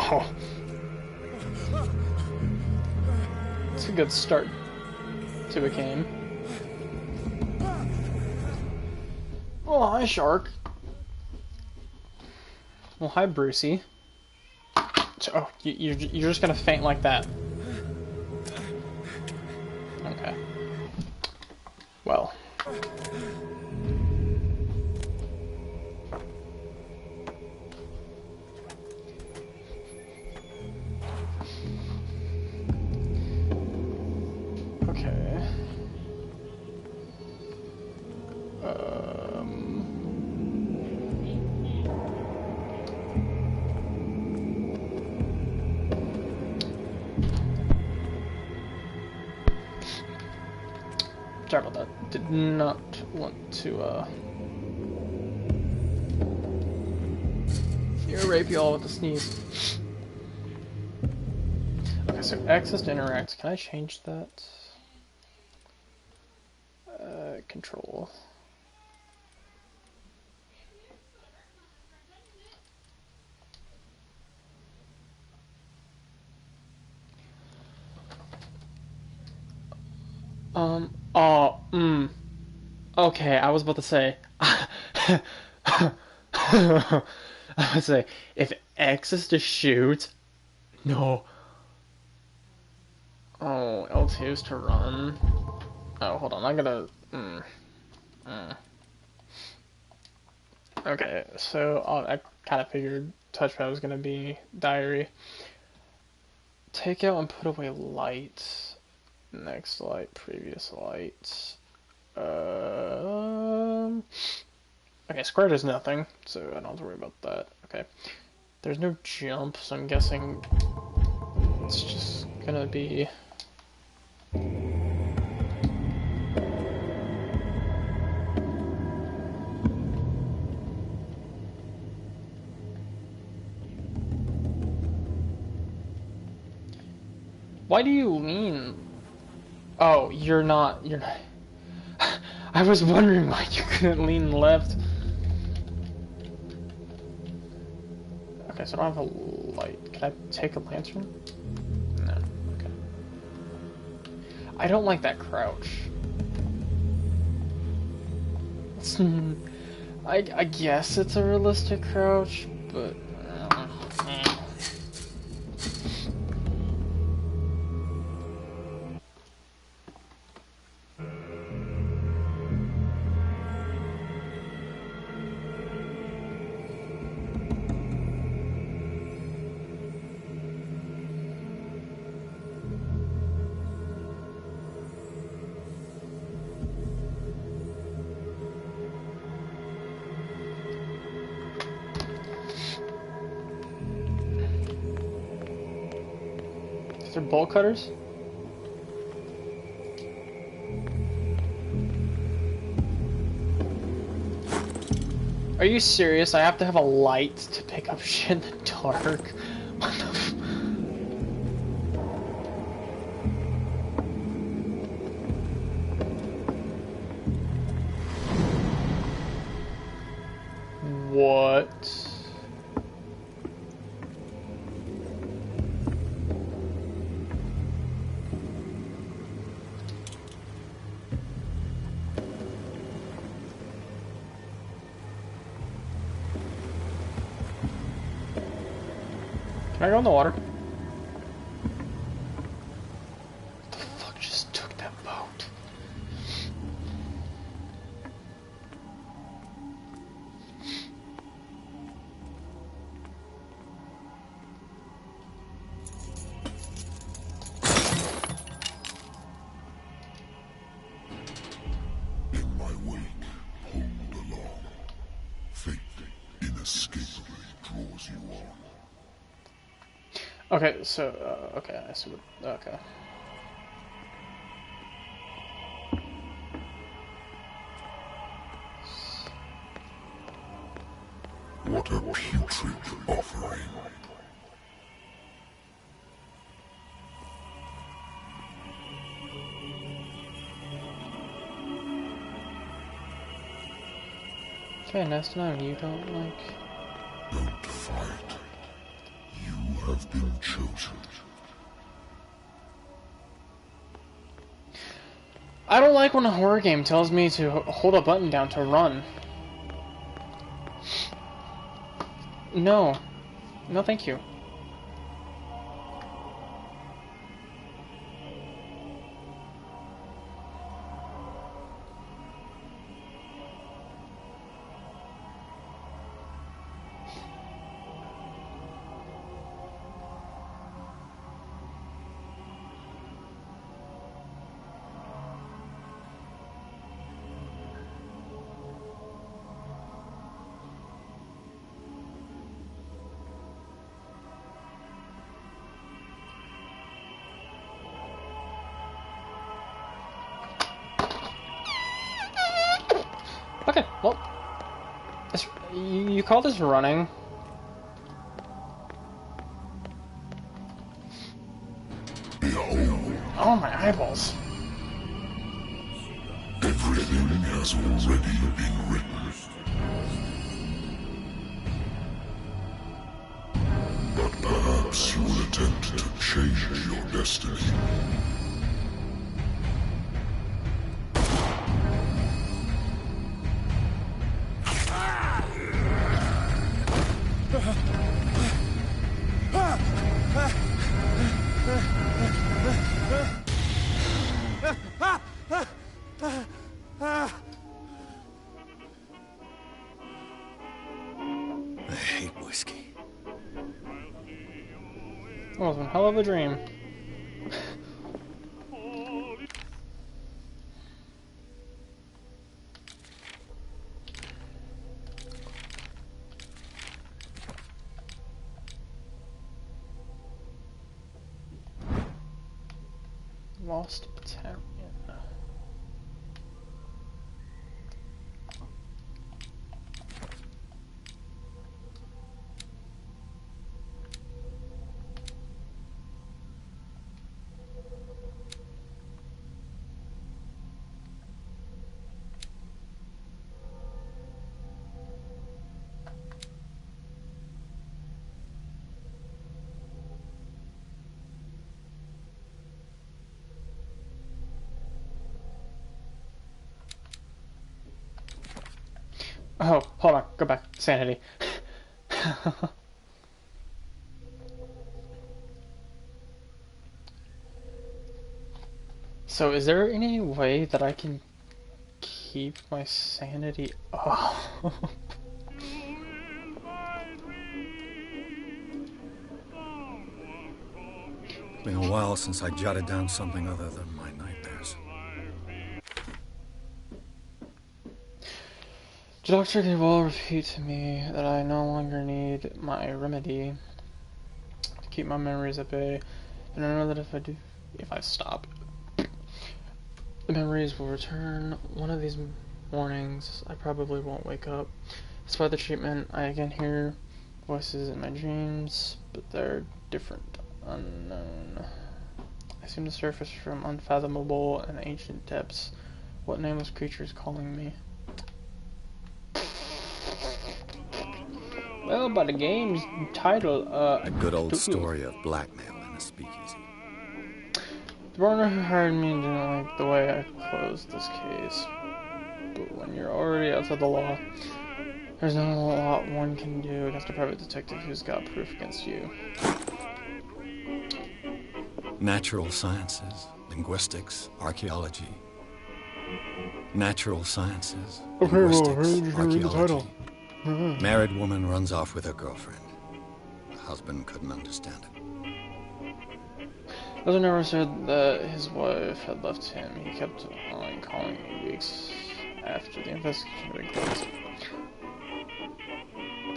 Oh, it's a good start to a game. Oh, hi, Shark. Well, hi, Brucey. Oh, you're just gonna faint like that. Okay. Well. Okay. Sorry about that. Did not want to, ear rape you all with a sneeze. Okay, so access to interact. Can I change that? Control. Okay, I was about to say. I would say, if X is to shoot, no. Oh, L2 is to run. Oh, hold on, I'm gonna. Okay, so I kind of figured touchpad was gonna be diary. Take out and put away light. Next light, previous light. Okay, square does nothing, so I don't have to worry about that. Okay. There's no jump, so I'm guessing it's just gonna be... Why do you lean? Oh, you're not... I was wondering why you couldn't lean left. Okay, so I don't have a light. Can I take a lantern? No. Okay. I don't like that crouch. I guess it's a realistic crouch, but... Is there bolt cutters? Are you serious? I have to have a light to pick up shit in the dark? What the f... What? Can I go in the water? What the fuck just took that boat? In my wake, pulled along. Fate inescapably draws you on. Okay, so, okay, I see what, okay. What a putrid offering. Okay, next time you don't like... Don't fight. You have been chosen. I don't like when a horror game tells me to hold a button down to run. No. No, thank you. Okay, well, you call this running? Behold, Oh, my eyeballs. everything has already been written. But perhaps you will attempt to change your destiny. I hate whiskey. That was one hell of a dream. Lost Battalion. Oh, hold on. Go back. Sanity. So, is there any way that I can keep my sanity up? It's been a while since I jotted down something other than my nightmares. The doctor could well repeat to me that I no longer need my remedy to keep my memories at bay, and I know that if I stop, the memories will return. One of these mornings, I probably won't wake up. Despite the treatment, I again hear voices in my dreams, but they're different, unknown. I seem to surface from unfathomable and ancient depths. What nameless creature is calling me? Well, by the game's title, A good old Cthulhu. story of blackmail in a speakeasy. The partner who hired me didn't like the way I closed this case. But when you're already outside the law, there's not a lot one can do against a private detective who's got proof against you. Natural sciences, linguistics, archaeology. Natural sciences, linguistics, archaeology. Married woman runs off with her girlfriend. The husband couldn't understand it. Elder never said that his wife had left him. He kept on calling me weeks after the investigation had been closed.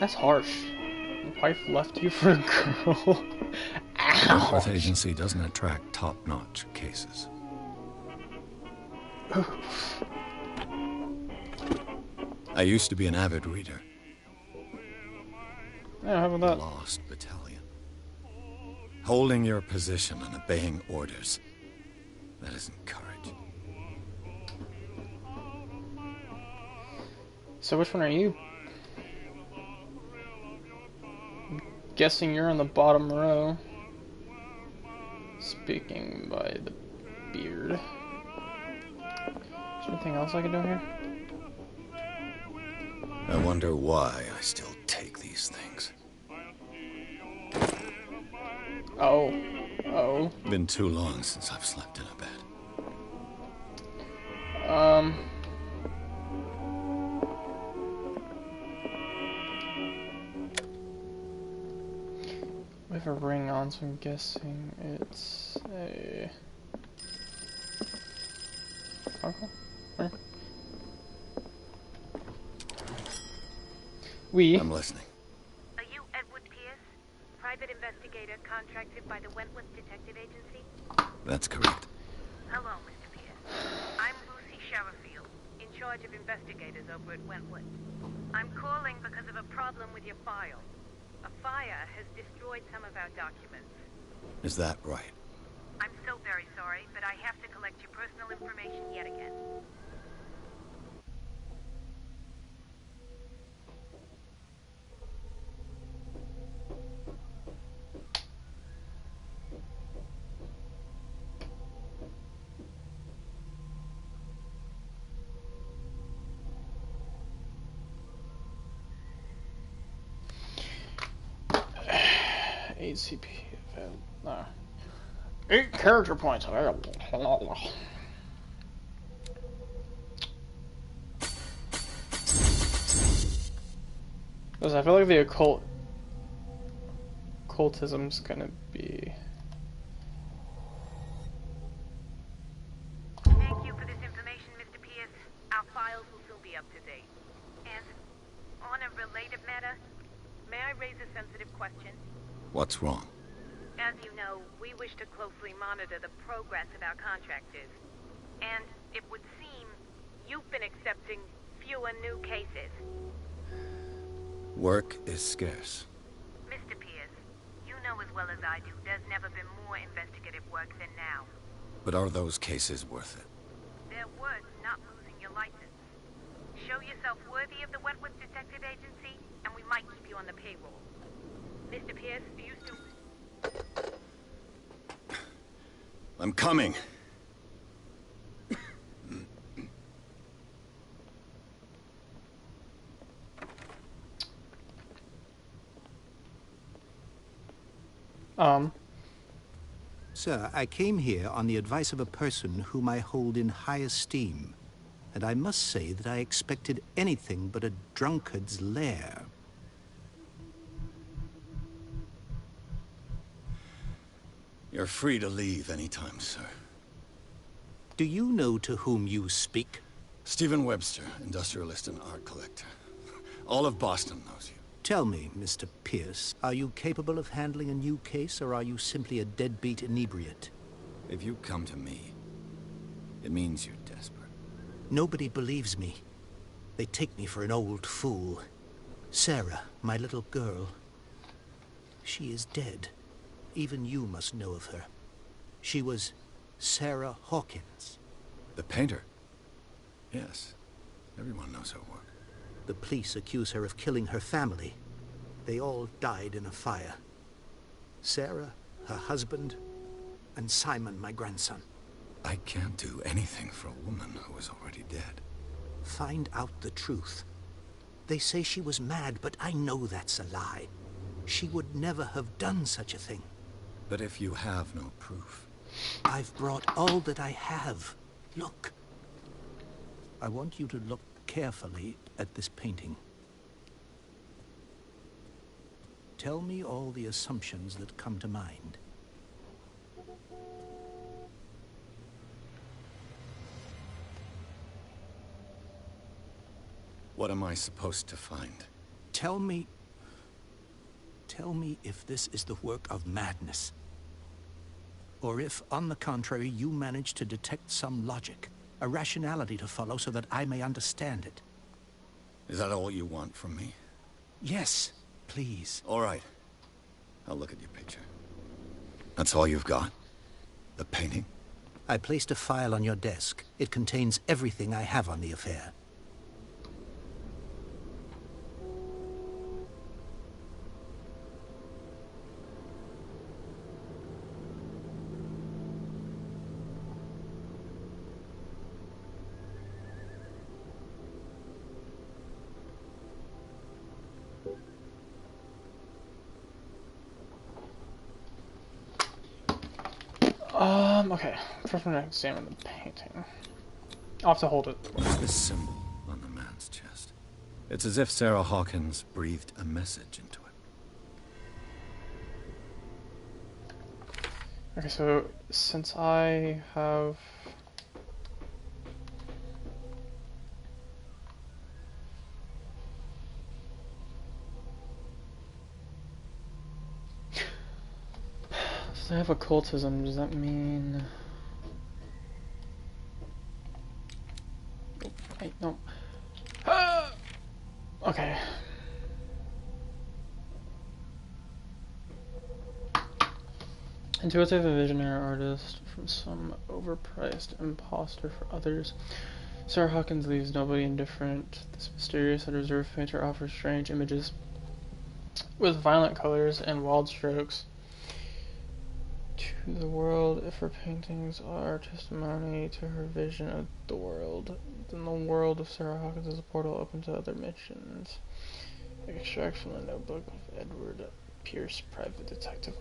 That's harsh. Your wife left you for a girl. Wentworth Ouch. Agency doesn't attract top-notch cases. I used to be an avid reader. Yeah, how about that? Lost Battalion. Holding your position and obeying orders. That isn't courage. So which one are you? guessing you're on the bottom row. Speaking by the beard. Is there anything else I can do here? I wonder why I still take these things. Oh. Oh. Been too long since I've slept in a bed. We have a ring on, so I'm guessing it's a... Okay. Where? I'm listening. Are you Edward Pierce, private investigator contracted by the Wentworth Detective Agency? That's correct. Hello, Mr. Pierce. I'm Lucy Sherrifield, in charge of investigators over at Wentworth. I'm calling because of a problem with your file. A fire has destroyed some of our documents. Is that right? I'm so very sorry, but I have to collect your personal information yet again. ACP available. 8 character points available. Because I feel like the occultism's gonna be... Thank you for this information, Mr. Pierce. Our files will soon be up to date. And on a related matter, may I raise a sensitive question? What's wrong? As you know, we wish to closely monitor the progress of our contractors. And it would seem you've been accepting fewer new cases. Work is scarce. Mr. Pierce, you know as well as I do, there's never been more investigative work than now. But are those cases worth it? They're worth not losing your license. Show yourself worthy of the Wentworth Detective Agency, and we might keep you on the payroll. Mr. Pierce, do you still... I'm coming. Sir, I came here on the advice of a person whom I hold in high esteem, and I must say that I expected anything but a drunkard's lair. You're free to leave anytime, sir. Do you know to whom you speak? Stephen Webster, industrialist and art collector. All of Boston knows you. Tell me, Mr. Pierce, are you capable of handling a new case, or are you simply a deadbeat inebriate? If you come to me, it means you're desperate. Nobody believes me. They take me for an old fool. Sarah, my little girl, she is dead. Even you must know of her. She was Sarah Hawkins. The painter? Yes. Everyone knows her work. The police accuse her of killing her family. They all died in a fire. Sarah, her husband, and Simon, my grandson. I can't do anything for a woman who is already dead. Find out the truth. They say she was mad, but I know that's a lie. She would never have done such a thing. But if you have no proof... I've brought all that I have. Look. I want you to look carefully at this painting. Tell me all the assumptions that come to mind. What am I supposed to find? Tell me if this is the work of madness. Or if, on the contrary, you manage to detect some logic, a rationality to follow so that I may understand it. Is that all you want from me? Yes, please. All right. I'll look at your picture. That's all you've got? The painting? I placed a file on your desk. It contains everything I have on the affair. Okay, first I'm gonna examine the painting. I'll have to hold it. What's this symbol on the man's chest? It's as if Sarah Hawkins breathed a message into it. Okay, so since I have... Since I have occultism, does that mean... Oh, wait, no. Ah! Okay. Intuitive, a visionary artist from some overpriced imposter for others. Sarah Hawkins leaves nobody indifferent. This mysterious and reserved painter offers strange images with violent colors and wild strokes to the world. If her paintings are testimony to her vision of the world, then the world of Sarah Hawkins is a portal open to other missions. Extract from the notebook of Edward Pierce, private detective.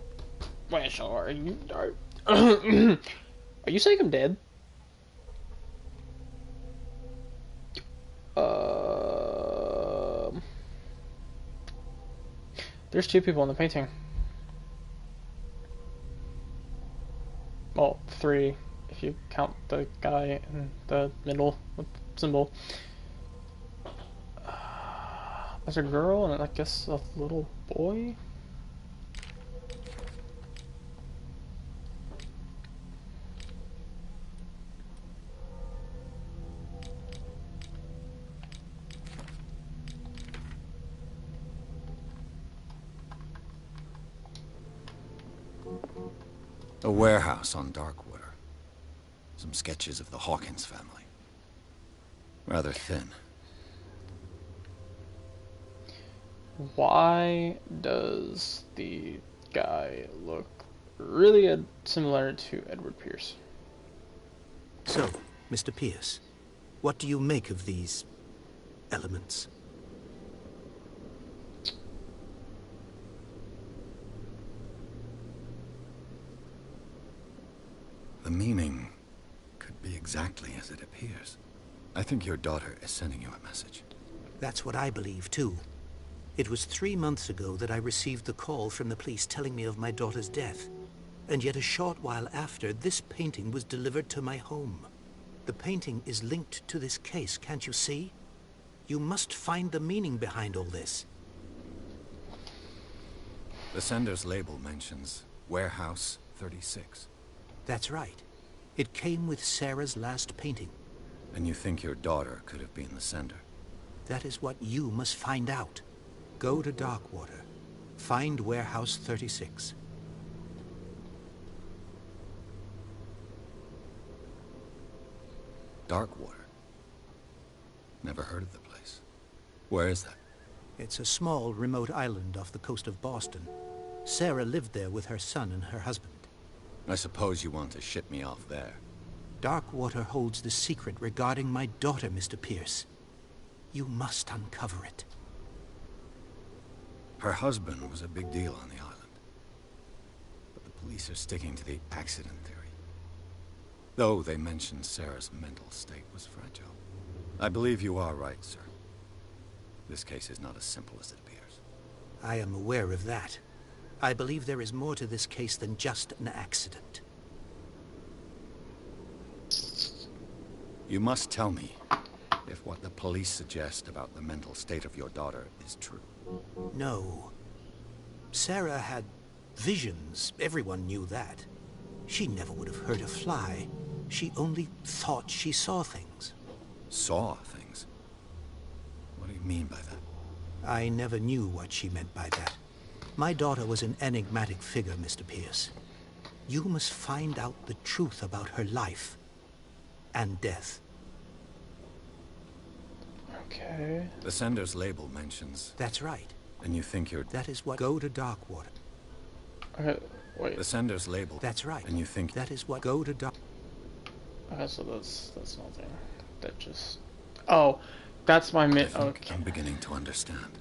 Wait, so are you... Are you saying I'm dead? There's two people in the painting. Well, three, if you count the guy in the middle symbol. There's a girl and I guess a little boy? A warehouse on Darkwater. Some sketches of the Hawkins family. Rather thin. Why does the guy look really similar to Edward Pierce? So, Mr. Pierce, what do you make of these elements? The meaning could be exactly as it appears. I think your daughter is sending you a message. That's what I believe, too. It was 3 months ago that I received the call from the police telling me of my daughter's death. And yet a short while after, this painting was delivered to my home. The painting is linked to this case, can't you see? You must find the meaning behind all this. The sender's label mentions Warehouse 36. That's right. It came with Sarah's last painting. And you think your daughter could have been the sender? That is what you must find out. Go to Darkwater. Find Warehouse 36. Darkwater? Never heard of the place. Where is that? It's a small, remote island off the coast of Boston. Sarah lived there with her son and her husband. I suppose you want to ship me off there. Darkwater holds the secret regarding my daughter, Mr. Pierce. You must uncover it. Her husband was a big deal on the island. But the police are sticking to the accident theory. Though they mentioned Sarah's mental state was fragile. I believe you are right, sir. This case is not as simple as it appears. I am aware of that. I believe there is more to this case than just an accident. You must tell me if what the police suggest about the mental state of your daughter is true. No. Sarah had visions. Everyone knew that. She never would have hurt a fly. She only thought she saw things. Saw things? What do you mean by that? I never knew what she meant by that. My daughter was an enigmatic figure, Mr. Pierce. You must find out the truth about her life and death. Okay. The sender's label mentions... That's right. And you think you're... That is what... Go to Darkwater. Okay, wait. The sender's label... That's right. And you think... That is what... Go to Dark... Okay, so that's nothing. That just... Oh, that's my okay. I'm beginning to understand.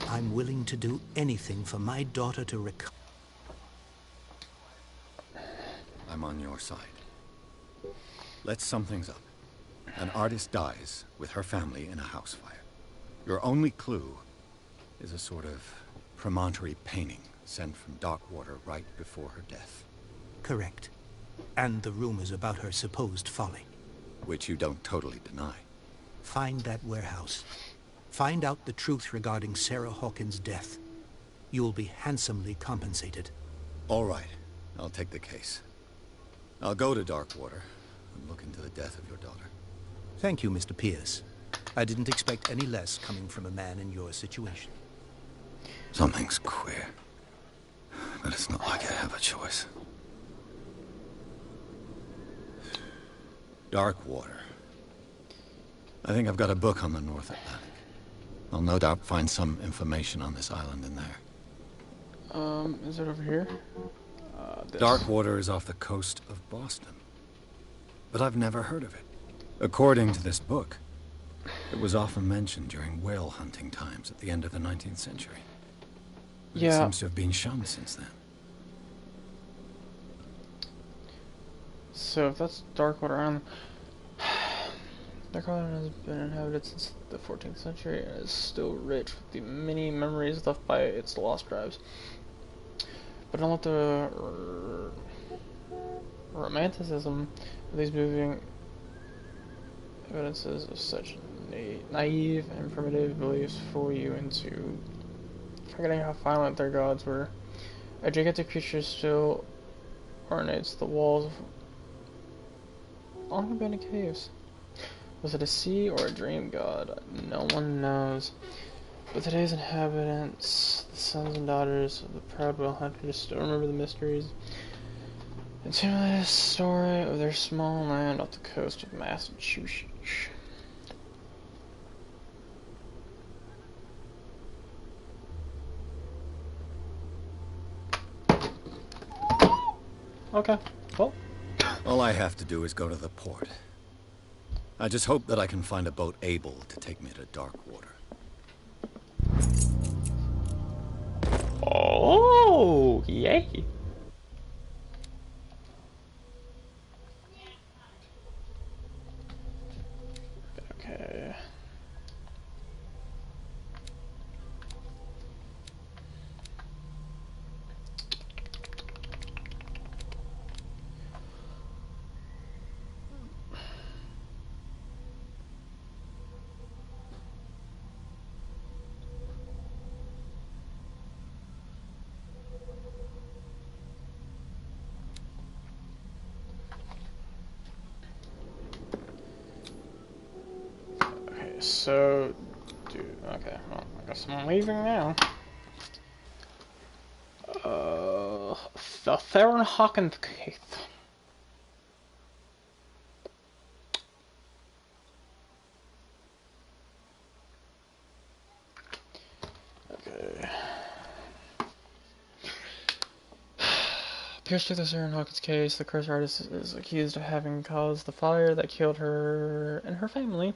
I'm willing to do anything for my daughter to recover. I'm on your side. Let's sum things up. An artist dies with her family in a house fire. Your only clue is a sort of promontory painting sent from Darkwater right before her death. Correct. And the rumors about her supposed folly. Which you don't totally deny. Find that warehouse. Find out the truth regarding Sarah Hawkins' death. You'll be handsomely compensated. All right. I'll take the case. I'll go to Darkwater and look into the death of your daughter. Thank you, Mr. Pierce. I didn't expect any less coming from a man in your situation. Something's queer. But it's not like I have a choice. Darkwater. I think I've got a book on the North Atlantic. I'll no doubt find some information on this island in there. Is it over here? Darkwater is off the coast of Boston. But I've never heard of it. According to this book, it was often mentioned during whale hunting times at the end of the 19th century. But it seems to have been shunned since then. So if that's Darkwater Island, Dark Island has been inhabited since the 14th century and is still rich with the many memories left by its lost tribes. But don't let the romanticism of these moving evidences of such naive and primitive beliefs fool you into forgetting how violent their gods were. A gigantic creature still ornates the walls of long-abandoned caves. Was it a sea or a dream god? No one knows. But today's inhabitants, the sons and daughters of the proud whale hunters, still remember the mysteries and simulated story of their small land off the coast of Massachusetts. Okay, well. All I have to do is go to the port. I just hope that I can find a boat able to take me to Darkwater. Oh, yay. Okay. So, dude, okay, well, I guess I'm leaving now. The Theron Hawkins case. Okay. Pierce took the Theron Hawkins case. The cursed artist is accused of having caused the fire that killed her and her family.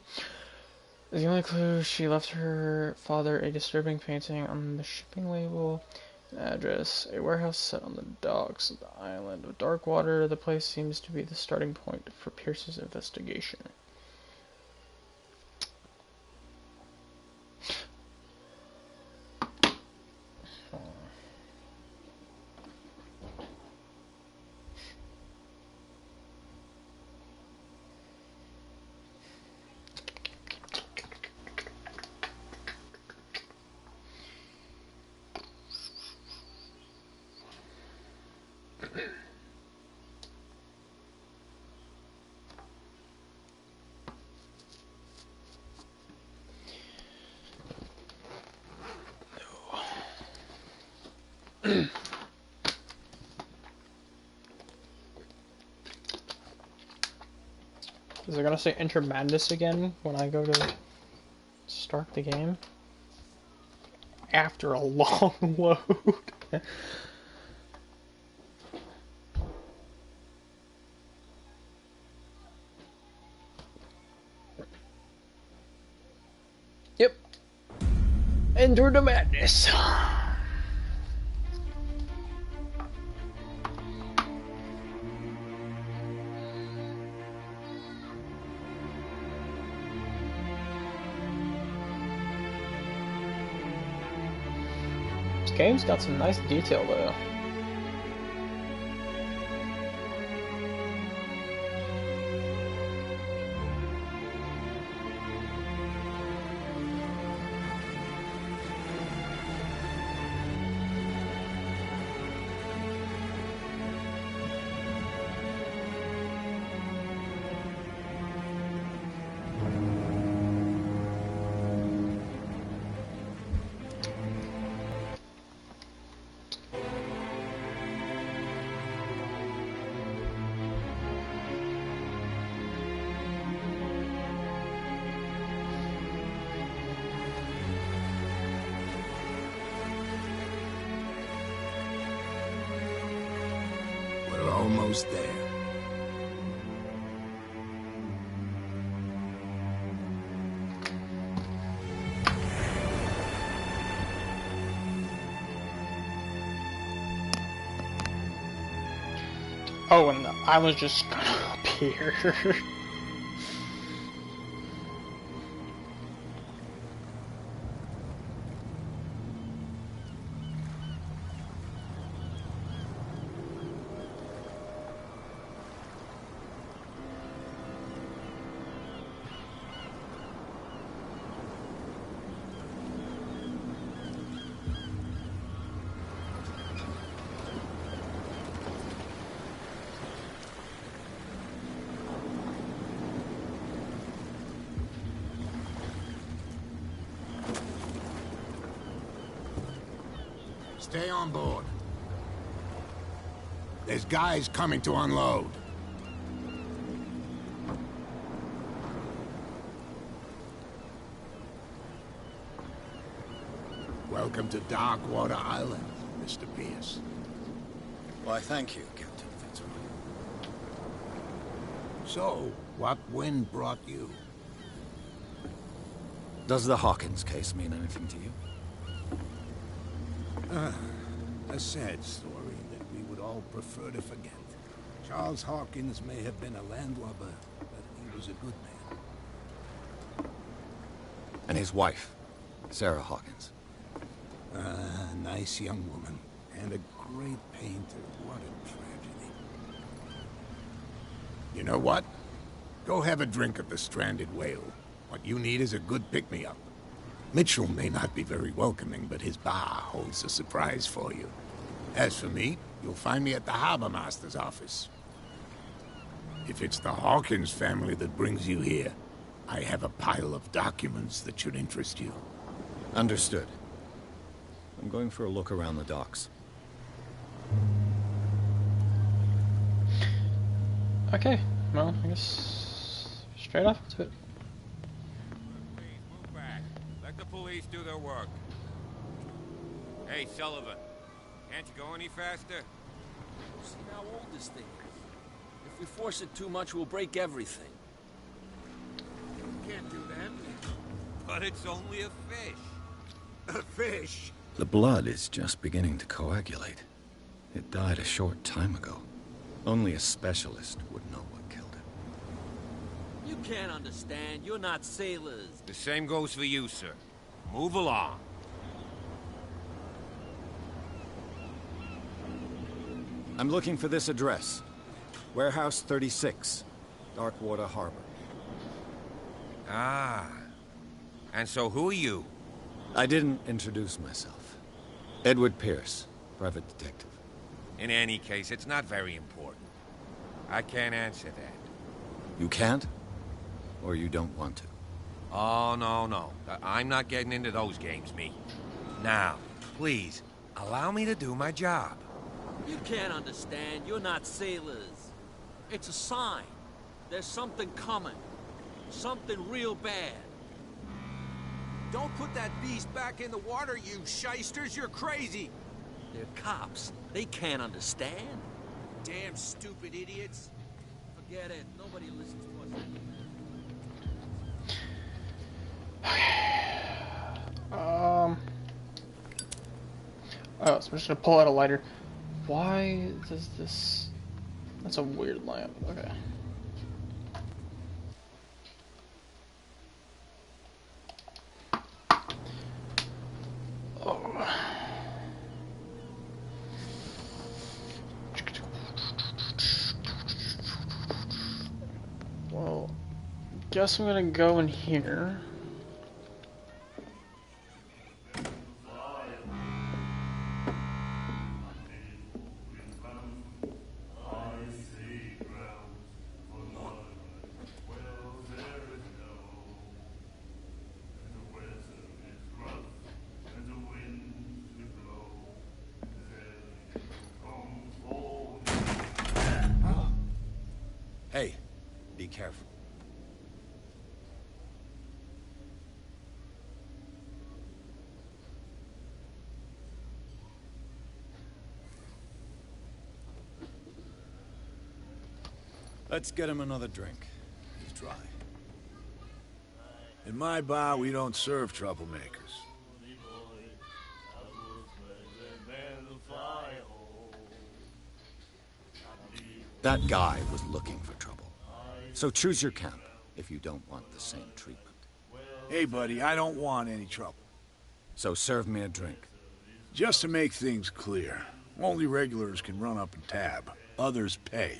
The only clue, she left her father a disturbing painting on the shipping label, an address, a warehouse set on the docks of the island of Darkwater. The place seems to be the starting point for Pierce's investigation. Is it gonna say Enter Madness again when I go to start the game? After a long load. Yep. Enter the Madness. game's got some nice detail though. We're almost there. Oh, and the island's just gonna appear. Stay on board. There's guys coming to unload. Welcome to Darkwater Island, Mr. Pierce. Why, thank you, Captain Fitzroy. So, what wind brought you? Does the Hawkins case mean anything to you? A sad story that we would all prefer to forget. Charles Hawkins may have been a landlubber, but he was a good man. And his wife, Sarah Hawkins. A nice young woman, and a great painter. What a tragedy. You know what? Go have a drink at the Stranded Whale. What you need is a good pick-me-up. Mitchell may not be very welcoming, but his bar holds a surprise for you. As for me, you'll find me at the Harbor Master's office. If it's the Hawkins family that brings you here, I have a pile of documents that should interest you. Understood. I'm going for a look around the docks. Okay, well, I guess straight off to it. Move back. Let the police do their work. Hey, Sullivan. Can't you go any faster? See how old this thing is. If we force it too much, we'll break everything. Can't do that. But it's only a fish. A fish? The blood is just beginning to coagulate. It died a short time ago. Only a specialist would know what killed it. You can't understand. You're not sailors. The same goes for you, sir. Move along. I'm looking for this address. Warehouse 36, Darkwater Harbor. Ah. And so who are you? I didn't introduce myself. Edward Pierce, private detective. In any case, it's not very important. I can't answer that. You can't? Or you don't want to? Oh, no. I'm not getting into those games, me. Now, please, allow me to do my job. You can't understand. You're not sailors. It's a sign. There's something coming. Something real bad. Don't put that beast back in the water, you shysters! You're crazy! They're cops. They can't understand. Damn stupid idiots! Forget it. Nobody listens to us. Oh, so I'm just gonna pull out a lighter. Why does this... That's a weird lamp. Okay. Oh. guess I'm gonna go in here. Hey, be careful. Let's get him another drink. He's dry. In my bar, we don't serve troublemakers. That guy was looking for trouble. So choose your camp if you don't want the same treatment. Hey, buddy, I don't want any trouble. So serve me a drink. Just to make things clear, only regulars can run up and tab. Others pay.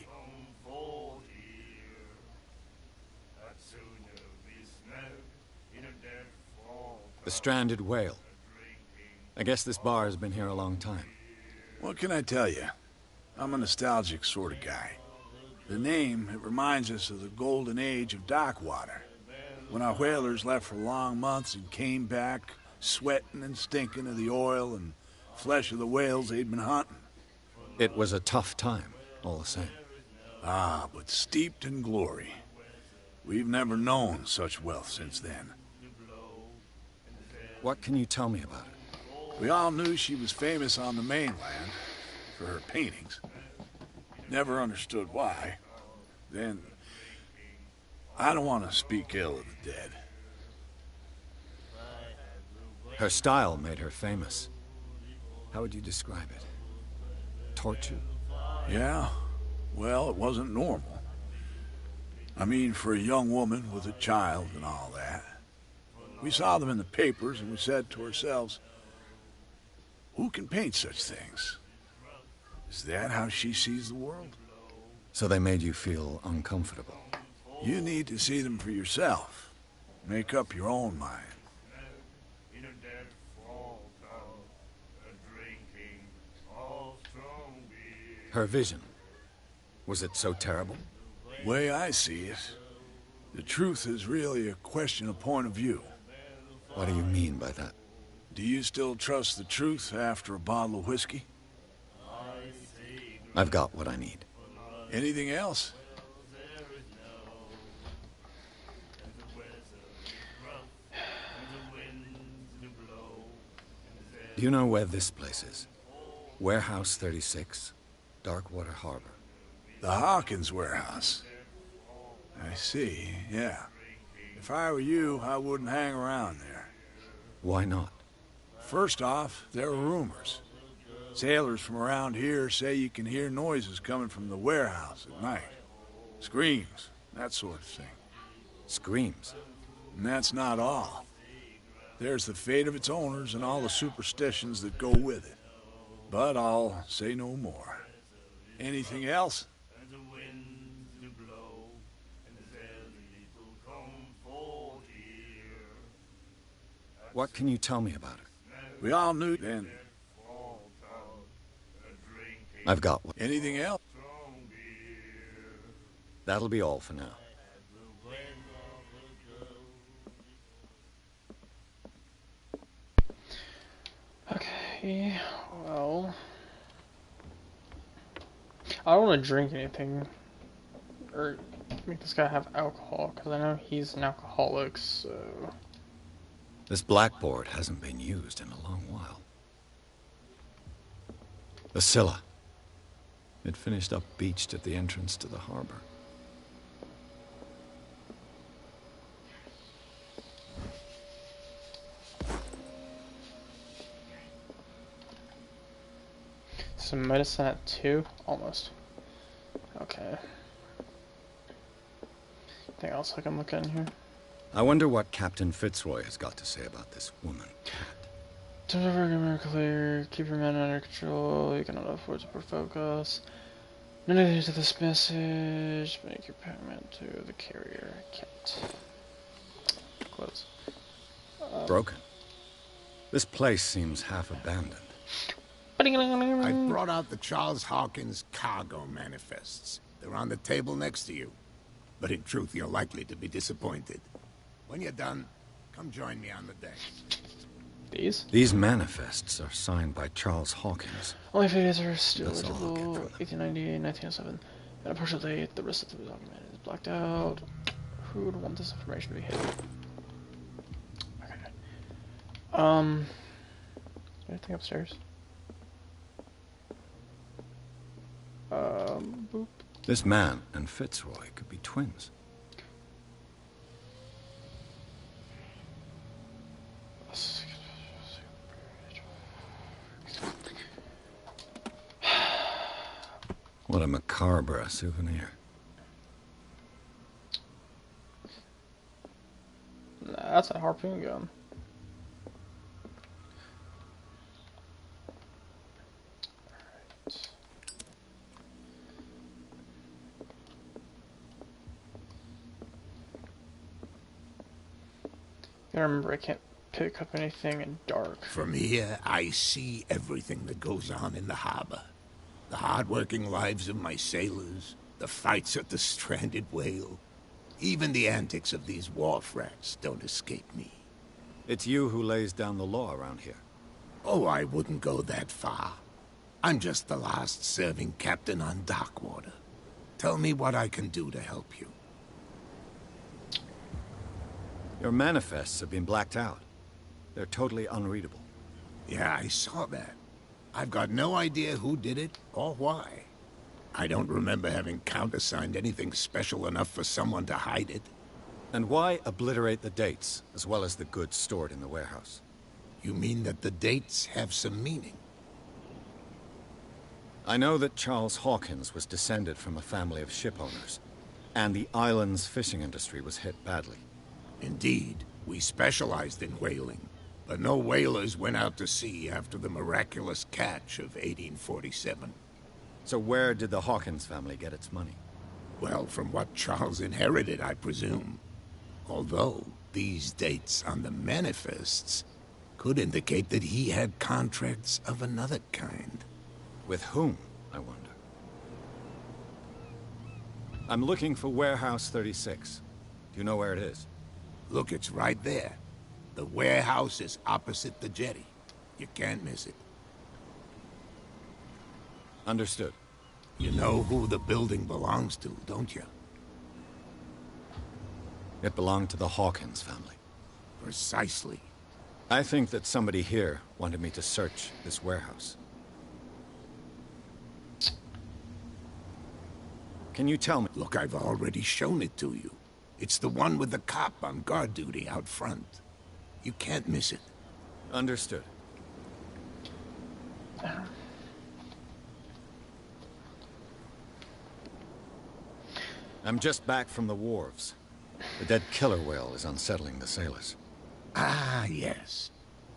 The Stranded Whale. I guess this bar has been here a long time. What can I tell you? I'm a nostalgic sort of guy. The name, it reminds us of the golden age of dockwater, when our whalers left for long months and came back sweating and stinking of the oil and flesh of the whales they'd been hunting. It was a tough time, all the same. Ah, but steeped in glory. We've never known such wealth since then. What can you tell me about it? We all knew she was famous on the mainland for her paintings. Never understood why. Then, I don't want to speak ill of the dead. Her style made her famous. How would you describe it? Torture? Yeah? Well, it wasn't normal. I mean, for a young woman with a child and all that. We saw them in the papers and we said to ourselves, who can paint such things? Is that how she sees the world? So they made you feel uncomfortable? You need to see them for yourself. Make up your own mind. Her vision. Was it so terrible? Way I see it, the truth is really a question of point of view. What do you mean by that? Do you still trust the truth after a bottle of whiskey? I've got what I need. Anything else? Do you know where this place is? Warehouse 36, Darkwater Harbor. The Hawkins warehouse. I see, yeah. If I were you, I wouldn't hang around there. Why not? First off, there are rumors. Sailors from around here say you can hear noises coming from the warehouse at night. Screams, that sort of thing. Screams? And that's not all. There's the fate of its owners and all the superstitions that go with it. But I'll say no more. Anything else? What can you tell me about it? We all knew then. I've got one. Anything else? That'll be all for now. Okay, well... I don't want to drink anything, or make this guy have alcohol, because I know he's an alcoholic, so... This blackboard hasn't been used in a long while. The Scylla. It finished up beached at the entrance to the harbor. Some medicine at 2? Almost. Okay. Anything else I can look at in here? I wonder what Captain Fitzroy has got to say about this woman, Cat. Turn over, get clear, keep your men under control, you cannot afford to poor focus. None of you to this message, make your payment to the carrier, Cat. Broken. This place seems half abandoned. I brought out the Charles Hawkins cargo manifests. They're on the table next to you. But in truth, you're likely to be disappointed. When you're done, come join me on the deck. These manifests are signed by Charles Hawkins. Only figures are still That's all I'll get legible. from them. 1898, 1907. And a partial date. The rest of the document is blacked out. Who would want this information to be hidden? Okay. Anything upstairs? Boop. This man and Fitzroy could be twins. What a macabre souvenir. Nah, that's a harpoon gun. Alright. Gotta remember, I can't pick up anything in dark. From here, I see everything that goes on in the harbor. The hard-working lives of my sailors, the fights at the stranded whale. Even the antics of these wharf rats don't escape me. It's you who lays down the law around here. Oh, I wouldn't go that far. I'm just the last serving captain on Darkwater. Tell me what I can do to help you. Your manifests have been blacked out. They're totally unreadable. Yeah, I saw that. I've got no idea who did it or why. I don't remember having countersigned anything special enough for someone to hide it. And why obliterate the dates, as well as the goods stored in the warehouse? You mean that the dates have some meaning? I know that Charles Hawkins was descended from a family of ship owners, and the island's fishing industry was hit badly. Indeed, we specialized in whaling, but no whalers went out to sea after the miraculous catch of 1847. So where did the Hawkins family get its money? Well, from what Charles inherited, I presume. Although, these dates on the manifests could indicate that he had contracts of another kind. With whom, I wonder? I'm looking for Warehouse 36. Do you know where it is? Look, it's right there. The warehouse is opposite the jetty. You can't miss it. Understood. You know who the building belongs to, don't you? It belonged to the Hawkins family. Precisely. I think that somebody here wanted me to search this warehouse. Can you tell me? Look, I've already shown it to you. It's the one with the cop on guard duty out front. You can't miss it. Understood. I'm just back from the wharves. The dead killer whale is unsettling the sailors. Ah, yes.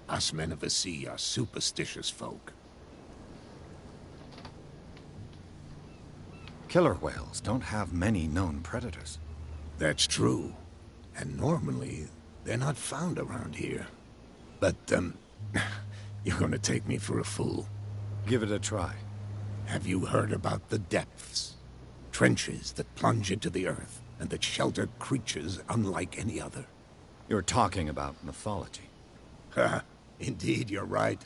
Us men of the sea are superstitious folk. Killer whales don't have many known predators. That's true. And normally, they're not found around here. But, you're gonna take me for a fool. Give it a try. Have you heard about the depths? Trenches that plunge into the earth, and that shelter creatures unlike any other. You're talking about mythology. Ha! Indeed, you're right.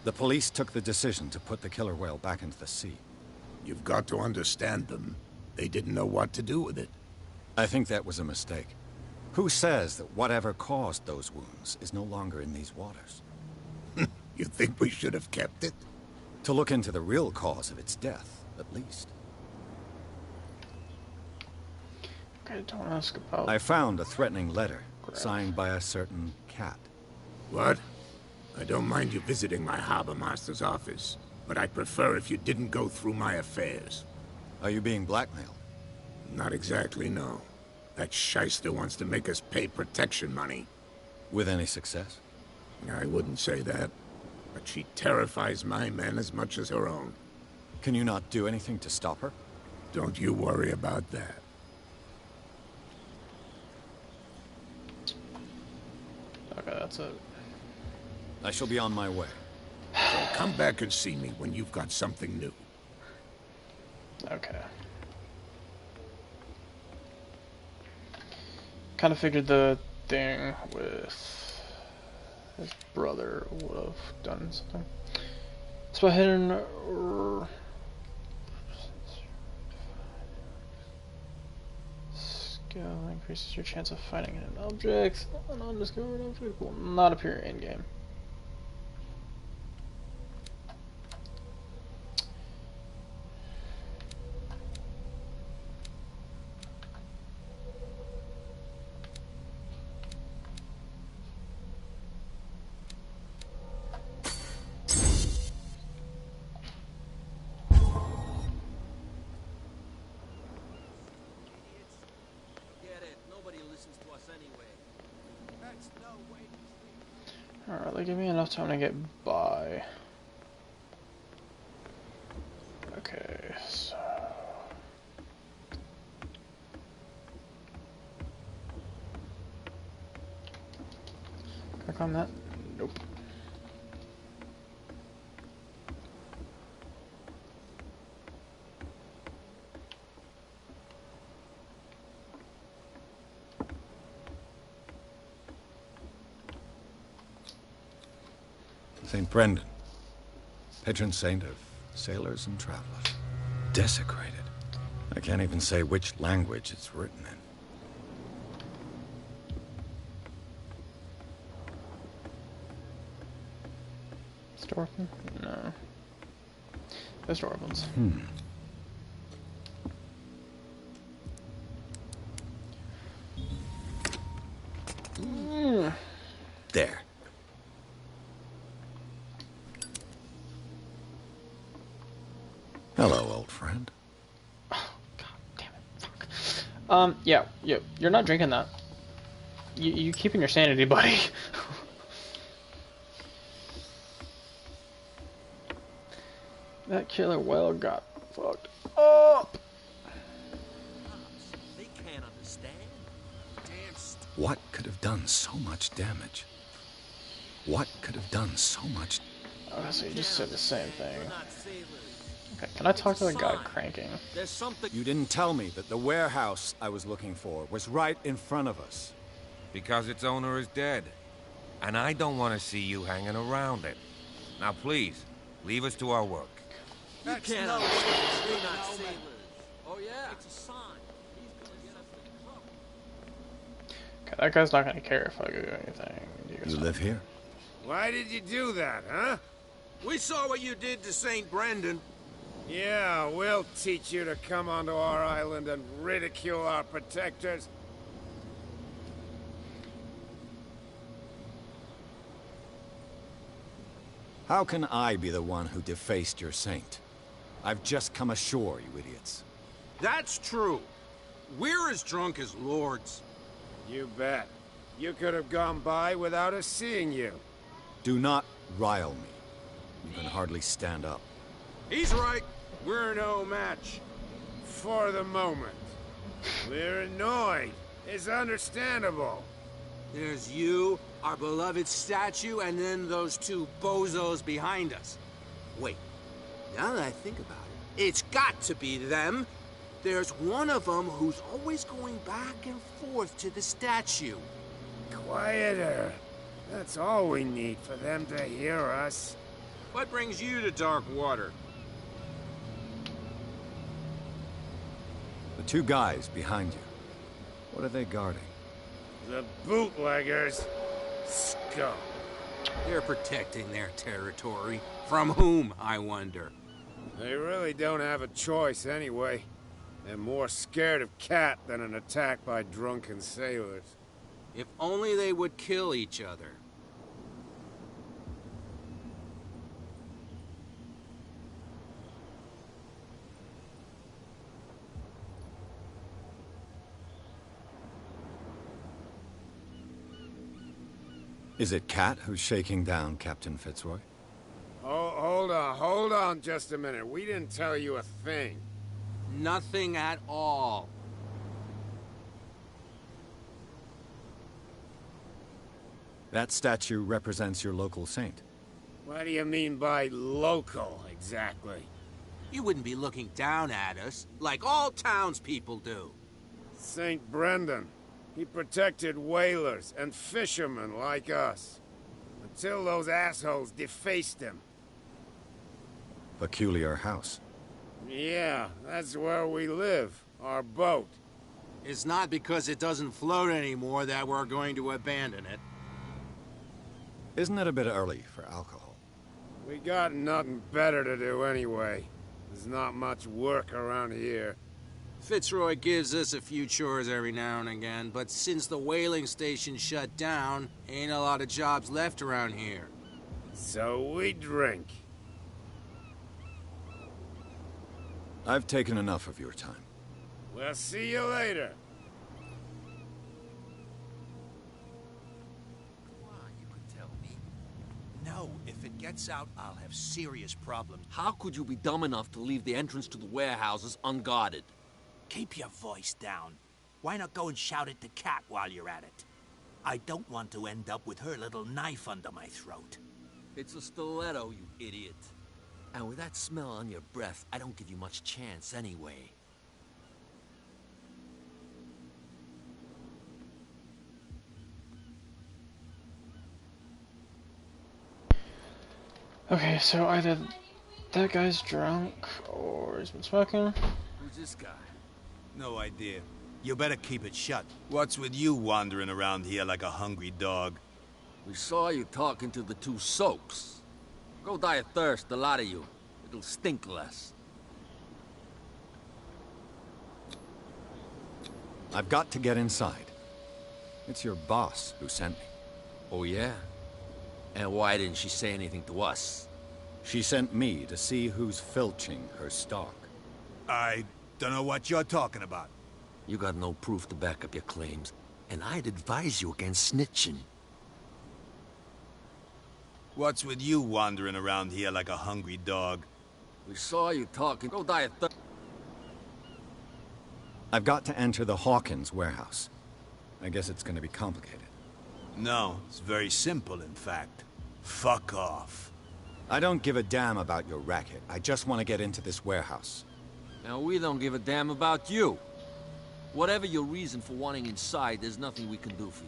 The police took the decision to put the killer whale back into the sea. You've got to understand them. They didn't know what to do with it. I think that was a mistake. Who says that whatever caused those wounds is no longer in these waters? You think we should have kept it? To look into the real cause of its death, at least. Okay, don't ask about... I found a threatening letter, signed by a certain cat. What? I don't mind you visiting my harbor master's office, but I'd prefer if you didn't go through my affairs. Are you being blackmailed? Not exactly, no. That shyster wants to make us pay protection money. With any success? I wouldn't say that, but she terrifies my men as much as her own. Can you not do anything to stop her? Don't you worry about that. that's it. I shall be on my way. So come back and see me when you've got something new. Okay. Kind of figured the thing with his brother would have done something. So hidden skill increases your chance of finding hidden objects. An undiscovered object will not appear in game. Alright, they give me enough time to get by. Okay, so... click on that? Nope. St. Brendan, patron saint of sailors and travelers. Desecrated. I can't even say which language it's written in. Storfman? No. There's Storfmans. There. Hello, old friend. Oh, god damn it. Fuck. Yeah, you're not drinking that. You keeping your sanity, buddy. That killer whale got fucked up. They can't understand. Damn What could have done so much damage? What could have done so much? Oh, so you just said the same thing. You're not sailors. Okay, can I talk to the guy Sign. cranking? There's something. You didn't tell me that the warehouse I was looking for was right in front of us. Because its owner is dead. And I don't want to see you hanging around it. Now please, leave us to our work. You can't understand. You're not sailors. Oh yeah. It's a sign. He's gonna get us in trouble. Okay, that guy's not gonna care if I do anything. You live here? Why did you do that, huh? We saw what you did to St. Brendan. Yeah, we'll teach you to come onto our island and ridicule our protectors. How can I be the one who defaced your saint? I've just come ashore, you idiots. That's true. We're as drunk as lords. You bet. You could have gone by without us seeing you. Do not rile me. You can hardly stand up. He's right. We're no match. For the moment. We're annoyed. It's understandable. There's you, our beloved statue, and then those two bozos behind us. Wait, now that I think about it, it's got to be them. There's one of them who's always going back and forth to the statue. Quieter. That's all we need for them to hear us. What brings you to dark water? The two guys behind you. What are they guarding? The bootleggers. Scum. They're protecting their territory. From whom, I wonder? They really don't have a choice anyway. They're more scared of Cat than an attack by drunken sailors. If only they would kill each other. Is it Cat who's shaking down Captain Fitzroy? Oh, hold on just a minute. We didn't tell you a thing. Nothing at all. That statue represents your local saint. What do you mean by local, exactly? You wouldn't be looking down at us, like all townspeople do. St. Brendan. He protected whalers and fishermen like us. Until those assholes defaced him. Peculiar house. Yeah, that's where we live. Our boat. It's not because it doesn't float anymore that we're going to abandon it. Isn't it a bit early for alcohol? We got nothing better to do anyway. There's not much work around here. Fitzroy gives us a few chores every now and again, but since the whaling station shut down, ain't a lot of jobs left around here. So we drink. I've taken enough of your time. We'll see you later. You could tell me. No, if it gets out, I'll have serious problems. How could you be dumb enough to leave the entrance to the warehouses unguarded? Keep your voice down. Why not go and shout at the cat while you're at it? I don't want to end up with her little knife under my throat. It's a stiletto, you idiot. And with that smell on your breath, I don't give you much chance anyway. Okay, so either that guy's drunk or he's been smoking. Who's this guy? No idea. You better keep it shut. What's with you wandering around here like a hungry dog? We saw you talking to the two soaks. Go die of thirst, the lot of you. It'll stink less. I've got to get inside. It's your boss who sent me. Oh, yeah? And why didn't she say anything to us? She sent me to see who's filching her stock. I don't know what you're talking about. You got no proof to back up your claims, and I'd advise you against snitching. What's with you wandering around here like a hungry dog? We saw you talking. Go die of thirst. I've got to enter the Hawkins warehouse. I guess it's going to be complicated. No, it's very simple, in fact. Fuck off. I don't give a damn about your racket. I just want to get into this warehouse. Now, we don't give a damn about you. Whatever your reason for wanting inside, there's nothing we can do for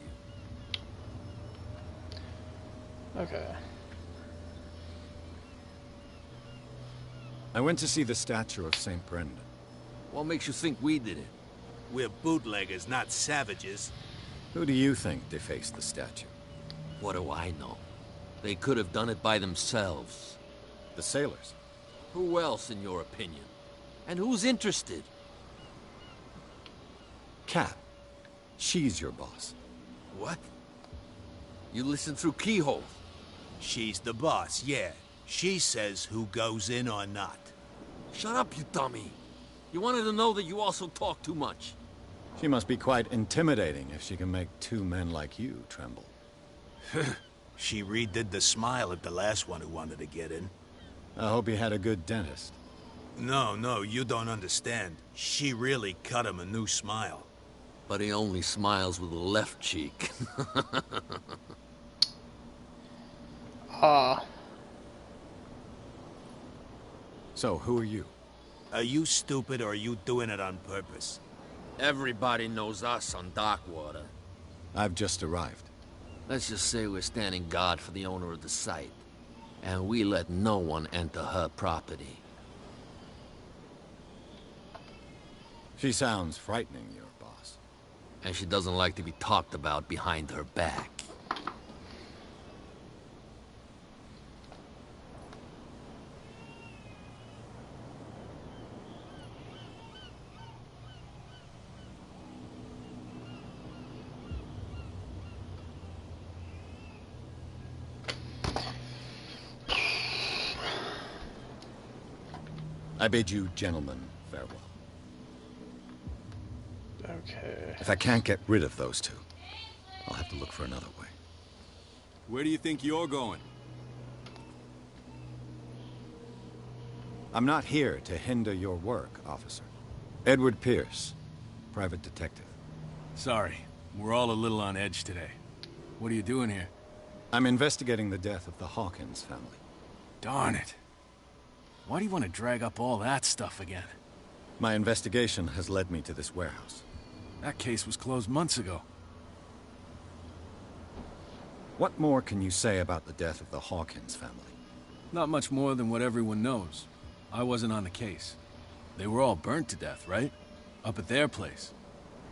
you. Okay. I went to see the statue of St. Brendan. What makes you think we did it? We're bootleggers, not savages. Who do you think defaced the statue? What do I know? They could have done it by themselves. The sailors. Who else, in your opinion? And who's interested? Cat. She's your boss. What? You listen through keyholes? She's the boss, yeah. She says who goes in or not. Shut up, you dummy. You wanted to know that you also talk too much. She must be quite intimidating if she can make two men like you tremble. She redid the smile at the last one who wanted to get in. I hope he had a good dentist. No, you don't understand. She really cut him a new smile. But he only smiles with the left cheek. So, who are you? Are you stupid or are you doing it on purpose? Everybody knows us on Darkwater. I've just arrived. Let's just say we're standing guard for the owner of the site. And we let no one enter her property. She sounds frightening, your boss. And she doesn't like to be talked about behind her back. I bid you gentlemen farewell. Okay. If I can't get rid of those two, I'll have to look for another way. Where do you think you're going? I'm not here to hinder your work, officer. Edward Pierce, private detective. Sorry, we're all a little on edge today. What are you doing here? I'm investigating the death of the Hawkins family. Darn it. Why do you want to drag up all that stuff again? My investigation has led me to this warehouse. That case was closed months ago. What more can you say about the death of the Hawkins family? Not much more than what everyone knows. I wasn't on the case. They were all burnt to death, right? Up at their place.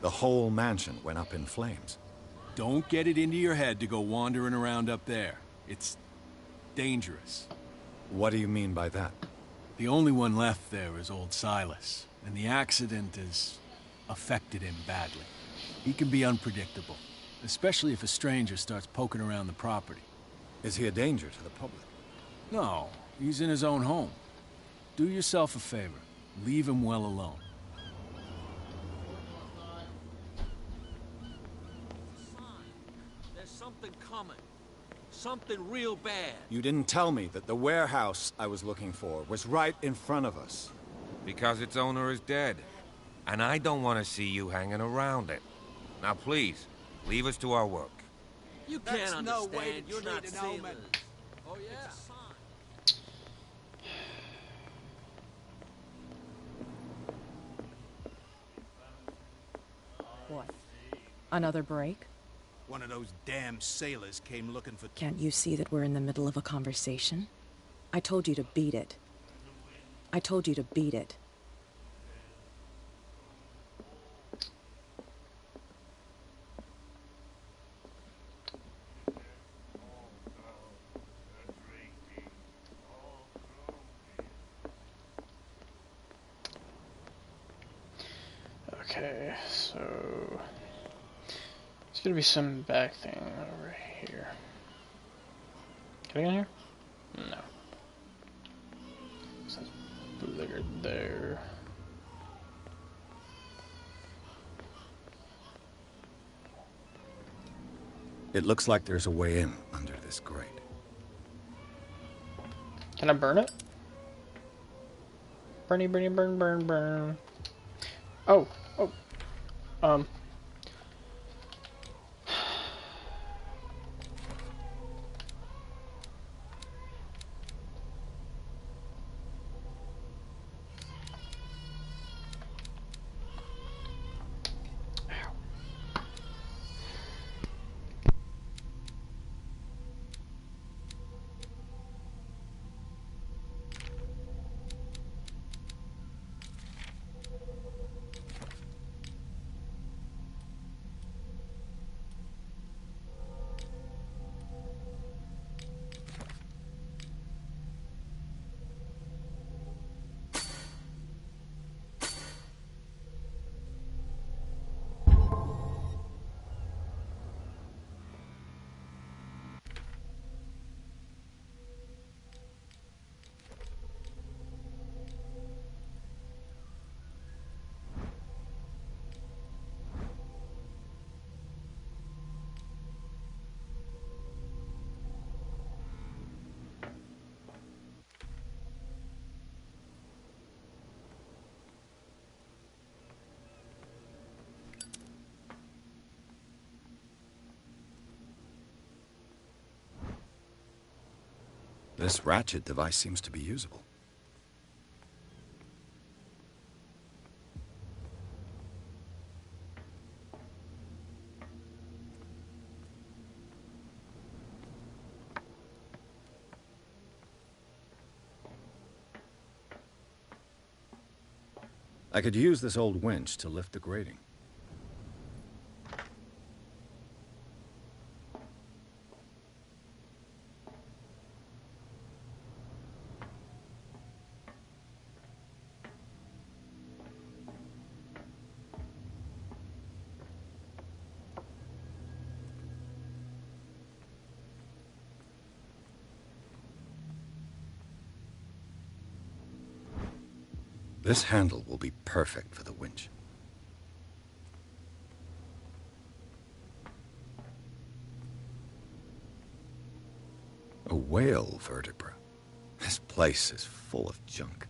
The whole mansion went up in flames. Don't get it into your head to go wandering around up there. It's dangerous. What do you mean by that? The only one left there is old Silas, and the accident has affected him badly. He can be unpredictable, especially if a stranger starts poking around the property. Is he a danger to the public? No, he's in his own home. Do yourself a favor. Leave him well alone. There's something coming. Something real bad. You didn't tell me that the warehouse I was looking for was right in front of us. Because its owner is dead. And I don't want to see you hanging around it. Now please, leave us to our work. You can't That's understand. no way to You're treat not an sailors. omen. Oh, yeah. It's a sign. What? Another break? One of those damn sailors came looking for... Can't you see that we're in the middle of a conversation? I told you to beat it. I told you to beat it. Okay, so there's gonna be some back thing over here. Can I get in here? No. Sounds bigger there. It looks like there's a way in under this grate. Can I burn it? Burny, burny, burn, burn, burn. Oh, oh. This ratchet device seems to be usable. I could use this old winch to lift the grating. This handle will be perfect for the winch. A whale vertebra. This place is full of junk.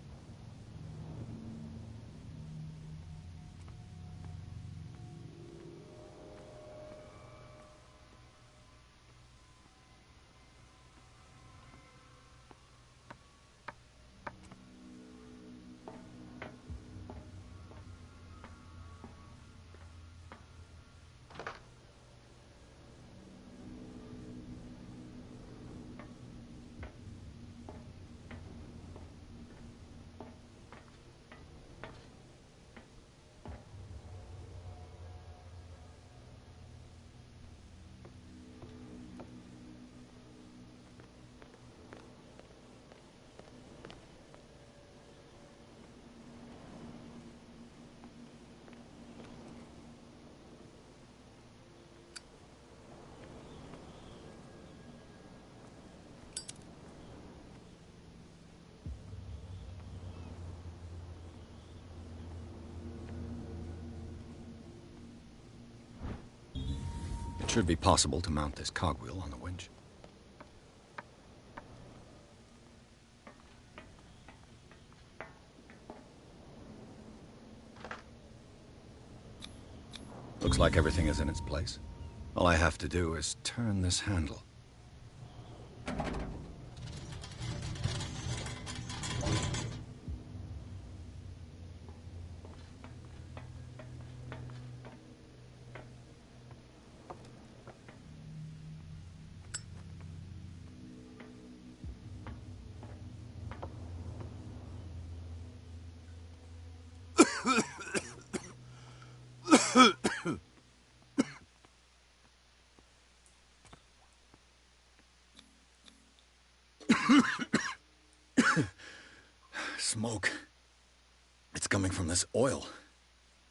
Should be possible to mount this cogwheel on the winch. Looks like everything is in its place. All I have to do is turn this handle. Smoke. It's coming from this oil.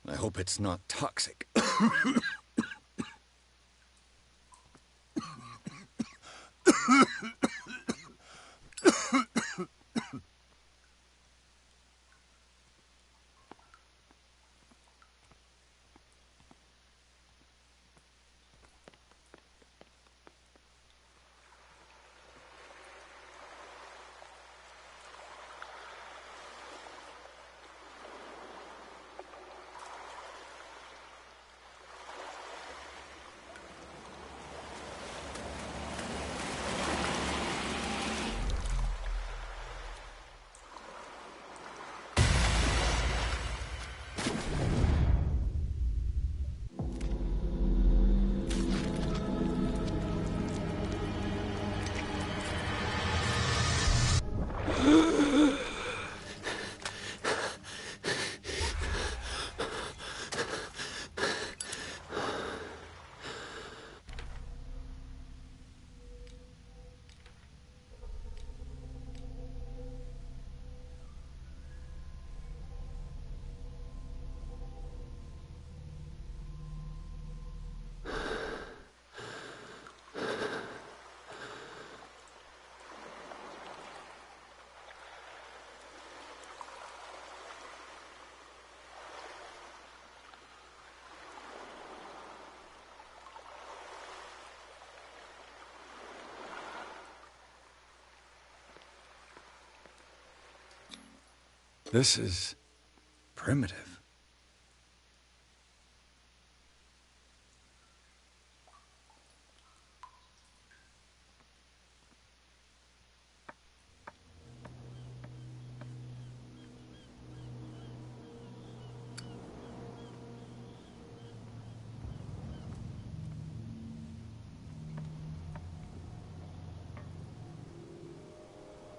I hope it's not toxic. This is primitive.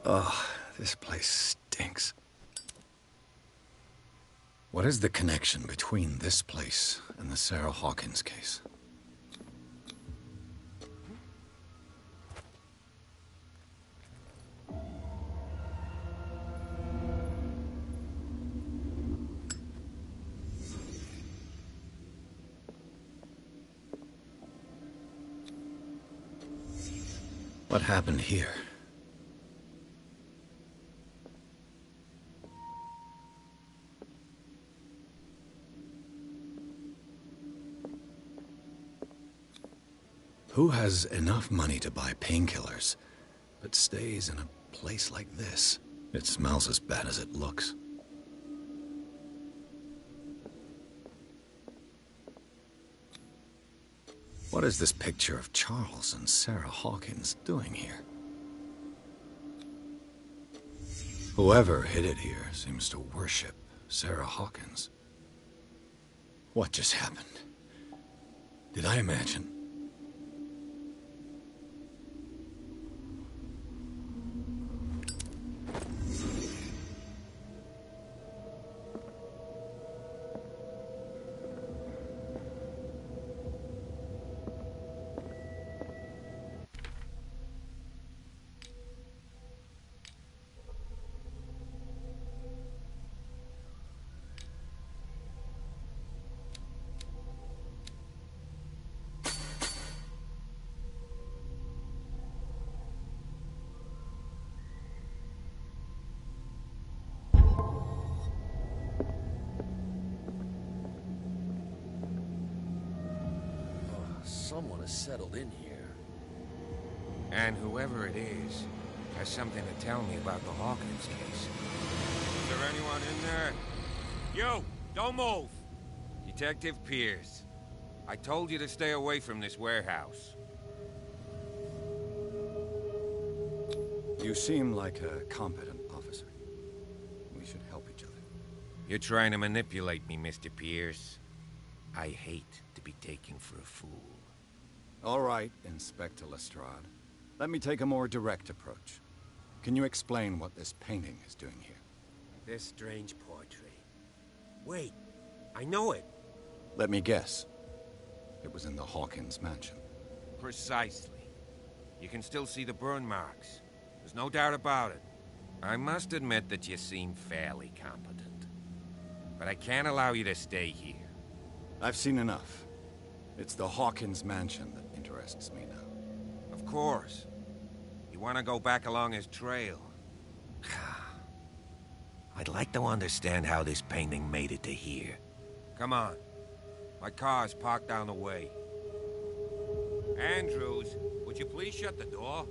Ugh, this place stinks. What is the connection between this place and the Sarah Hawkins case? What happened here? Who has enough money to buy painkillers, but stays in a place like this? It smells as bad as it looks. What is this picture of Charles and Sarah Hawkins doing here? Whoever hid it here seems to worship Sarah Hawkins. What just happened? Did I imagine? someone has settled in here. And whoever it is has something to tell me about the Hawkins case. Is there anyone in there? You! Don't move! Detective Pierce. I told you to stay away from this warehouse. You seem like a competent officer. We should help each other. You're trying to manipulate me, Mr. Pierce. I hate to be taken for a fool. All right, Inspector Lestrade. Let me take a more direct approach. Can you explain what this painting is doing here? This strange portrait. Wait, I know it. Let me guess. It was in the Hawkins mansion. Precisely. You can still see the burn marks. There's no doubt about it. I must admit that you seem fairly competent. But I can't allow you to stay here. I've seen enough. It's the Hawkins mansion that interests me now. Of course. You want to go back along his trail. I'd like to understand how this painting made it to here. Come on. My car's parked down the way. Andrews, would you please shut the door?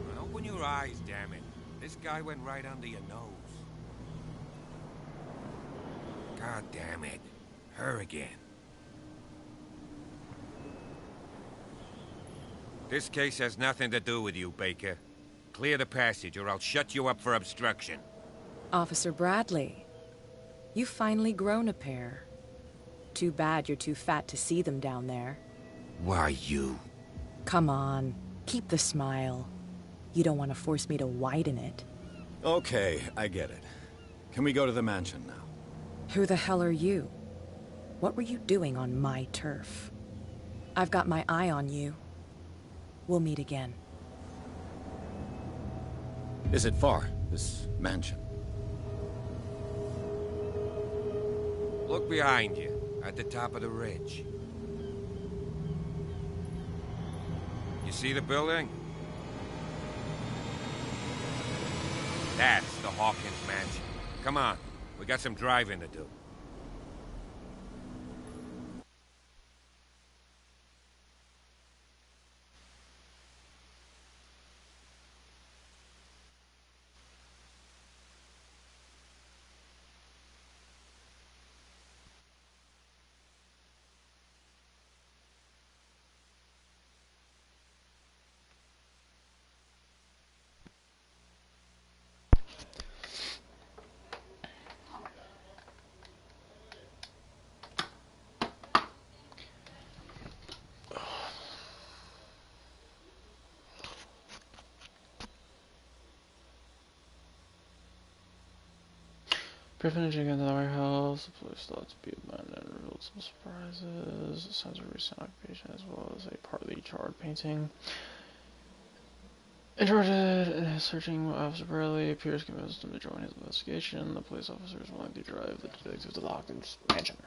And open your eyes, damn it. This guy went right under your nose. God damn it. Her again. This case has nothing to do with you, Baker. Clear the passage or I'll shut you up for obstruction. Officer Bradley, you've finally grown a pair. Too bad you're too fat to see them down there. Why, you... Come on, keep the smile. You don't want to force me to widen it. Okay, I get it. Can we go to the mansion now? Who the hell are you? What were you doing on my turf? I've got my eye on you. We'll meet again. Is it far, this mansion? Look behind you, at the top of the ridge. You see the building? That's the Hawkins mansion. Come on, we got some driving to do. Finishing into the warehouse, the place thought to be abandoned revealed some surprises, signs of recent occupation as well as a partly charred painting. Interested in searching Officer Bradley, appears convinced him to join his investigation. The police officer is willing to drive the detective to the Hawkins mansion.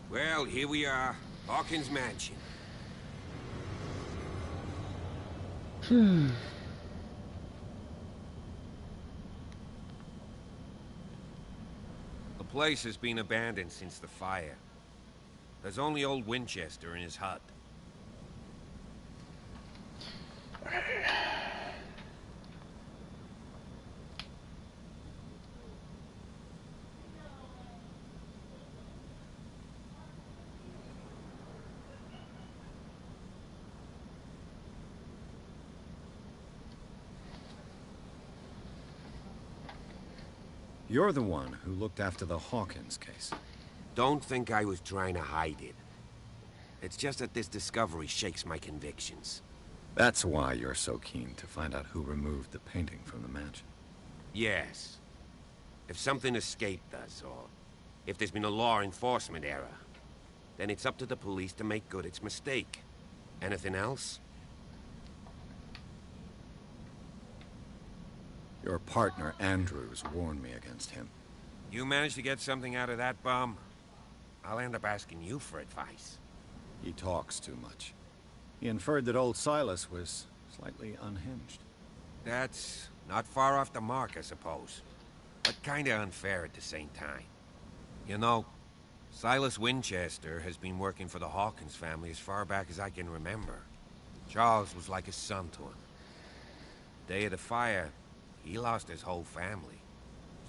Well, here we are. Hawkins Mansion. The place has been abandoned since the fire. There's only old Winchester in his hut. You're the one who looked after the Hawkins case. Don't think I was trying to hide it. It's just that this discovery shakes my convictions. That's why you're so keen to find out who removed the painting from the mansion. Yes. If something escaped us, or if there's been a law enforcement error, then it's up to the police to make good its mistake. Anything else? Your partner, Andrews, warned me against him. You managed to get something out of that bum? I'll end up asking you for advice. He talks too much. He inferred that old Silas was slightly unhinged. That's not far off the mark, I suppose. But kinda unfair at the same time. You know, Silas Winchester has been working for the Hawkins family as far back as I can remember. Charles was like a son to him. The day of the fire, he lost his whole family,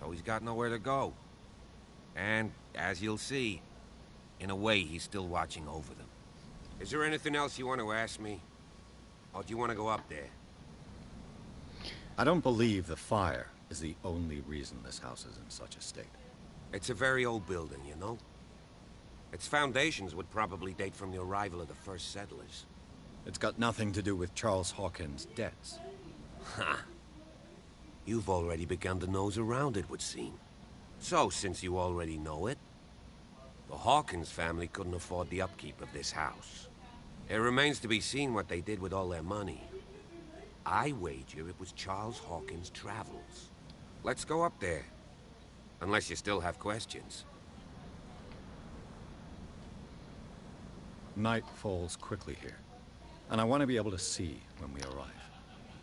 so he's got nowhere to go. And, as you'll see, in a way, he's still watching over them. Is there anything else you want to ask me? Or do you want to go up there? I don't believe the fire is the only reason this house is in such a state. It's a very old building, you know? Its foundations would probably date from the arrival of the first settlers. It's got nothing to do with Charles Hawkins' debts. Ha! You've already begun to nose around it, would seem. So, since you already know it, the Hawkins family couldn't afford the upkeep of this house. It remains to be seen what they did with all their money. I wager it was Charles Hawkins' travels. Let's go up there. Unless you still have questions. Night falls quickly here, and I want to be able to see when we arrive.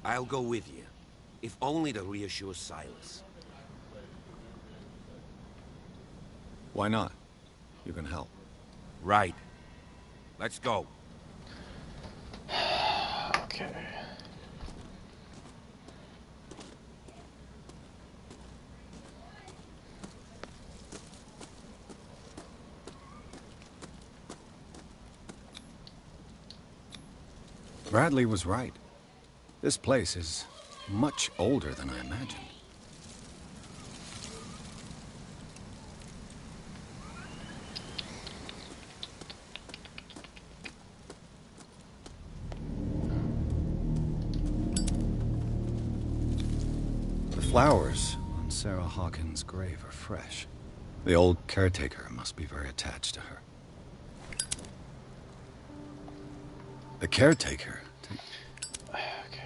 I'll go with you, if only to reassure Silas. Why not? You can help. Right. Let's go. Okay. Bradley was right. This place is much older than I imagined. The flowers on Sarah Hawkins' grave are fresh. The old caretaker must be very attached to her. The caretaker? Okay.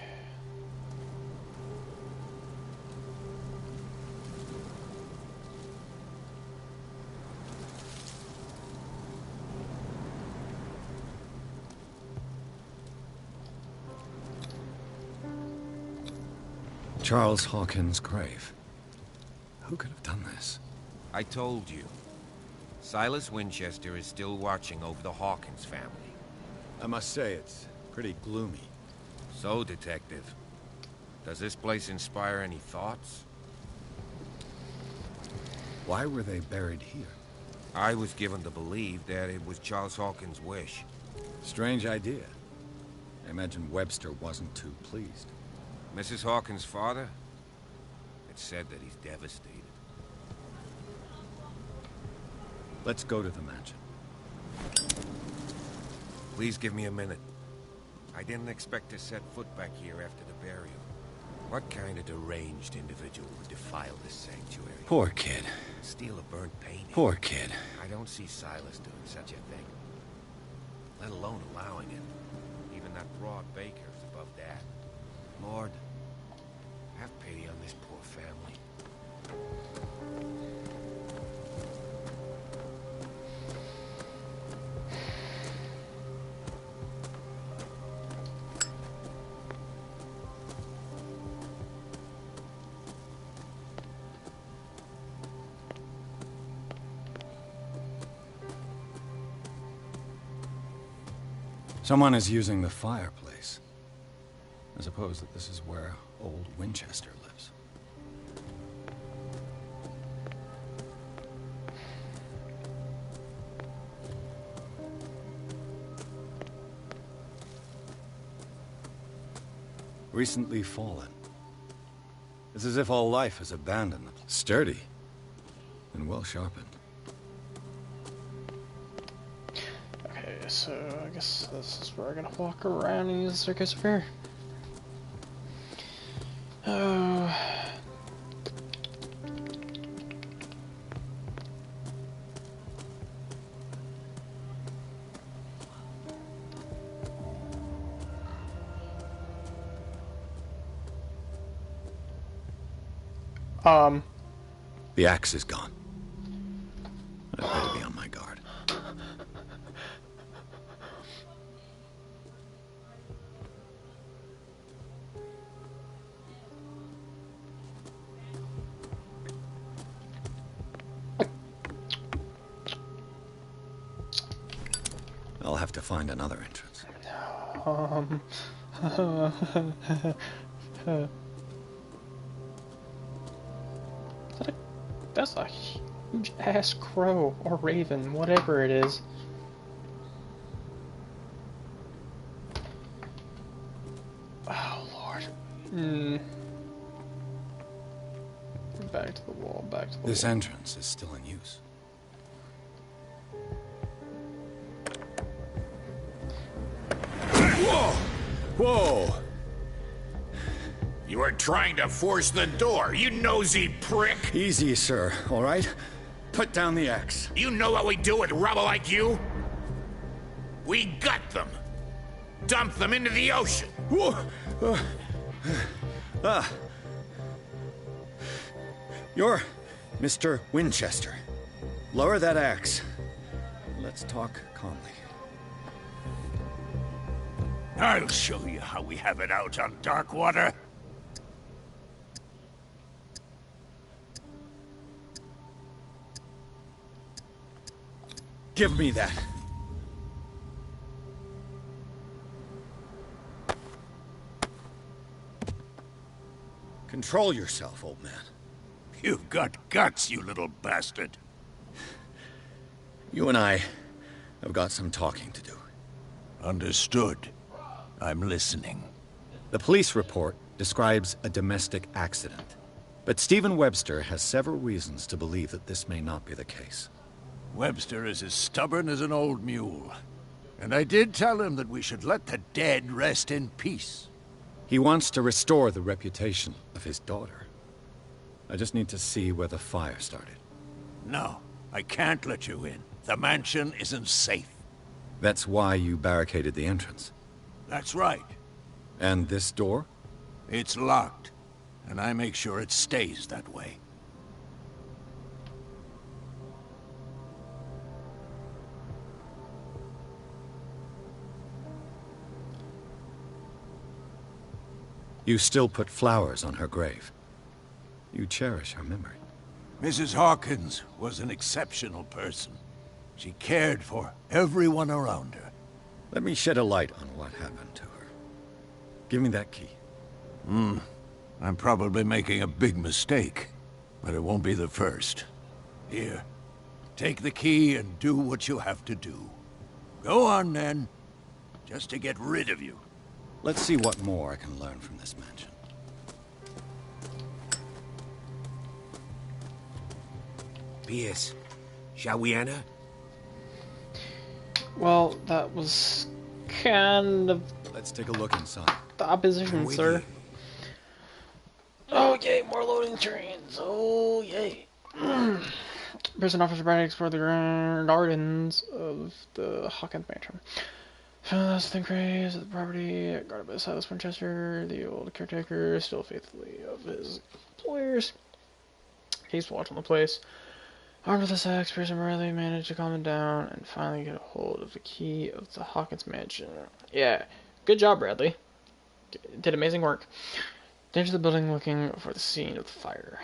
Charles Hawkins' grave. Who could have done this? I told you. Silas Winchester is still watching over the Hawkins family. I must say, it's pretty gloomy. So, Detective, does this place inspire any thoughts? Why were they buried here? I was given to believe that it was Charles Hawkins' wish. Strange idea. I imagine Webster wasn't too pleased. Mrs. Hawkins' father? It's said that he's devastated. Let's go to the mansion. Please give me a minute. I didn't expect to set foot back here after the burial. What kind of deranged individual would defile this sanctuary? Poor kid. Steal a burnt painting? Poor kid. I don't see Silas doing such a thing. Let alone allowing it. Even that broad baker's above that. Lord, have pity on this poor family. Someone is using the fireplace. I suppose that this is where old Winchester lives. Recently fallen. It's as if all life has abandoned them. Sturdy and well sharpened. Okay, so I guess this is where I'm gonna walk around and use the staircase up here. Oh. The axe is gone. I better be on my guard. I'll have to find another entrance. That's a huge ass crow or raven, whatever it is. Oh Lord. Back to the wall, back to the This wall. entrance is still in use. Whoa! Whoa! You are trying to force the door, you nosy prick! Easy, sir, all right? Put down the axe. You know what we do with rubble like you? We gut them. Dump them into the ocean. Whoa! You're Mr. Winchester. Lower that axe. Let's talk calmly. I'll show you how we have it out on Darkwater. Give me that. Control yourself, old man. You've got guts, you little bastard. You and I have got some talking to do. Understood. I'm listening. The police report describes a domestic accident, but Stephen Webster has several reasons to believe that this may not be the case. Webster is as stubborn as an old mule. And I did tell him that we should let the dead rest in peace. He wants to restore the reputation of his daughter. I just need to see where the fire started. No, I can't let you in. The mansion isn't safe. That's why you barricaded the entrance. That's right. And this door? It's locked, and I make sure it stays that way. You still put flowers on her grave. You cherish her memory. Mrs. Hawkins was an exceptional person. She cared for everyone around her. Let me shed a light on what happened to her. Give me that key. I'm probably making a big mistake, but it won't be the first. Here, take the key and do what you have to do. Go on, then. Just to get rid of you. Let's see what more I can learn from this mansion. Pierce, shall we enter? Well, that was kind of Let's take a look inside. the opposition, with sir. you. Oh yay, more loading trains. Oh yay. Person offers to explore the gardens of the Hawkins Mansion. That's the craze of the property, guarded by Silas Winchester, the old caretaker, still faithfully of his employers. Keeps watch on the place. Armed with this axe, Pearson Bradley managed to calm him down and finally get a hold of the key of the Hawkins Mansion. Yeah, good job, Bradley. Did amazing work. They entered the building looking for the scene of the fire.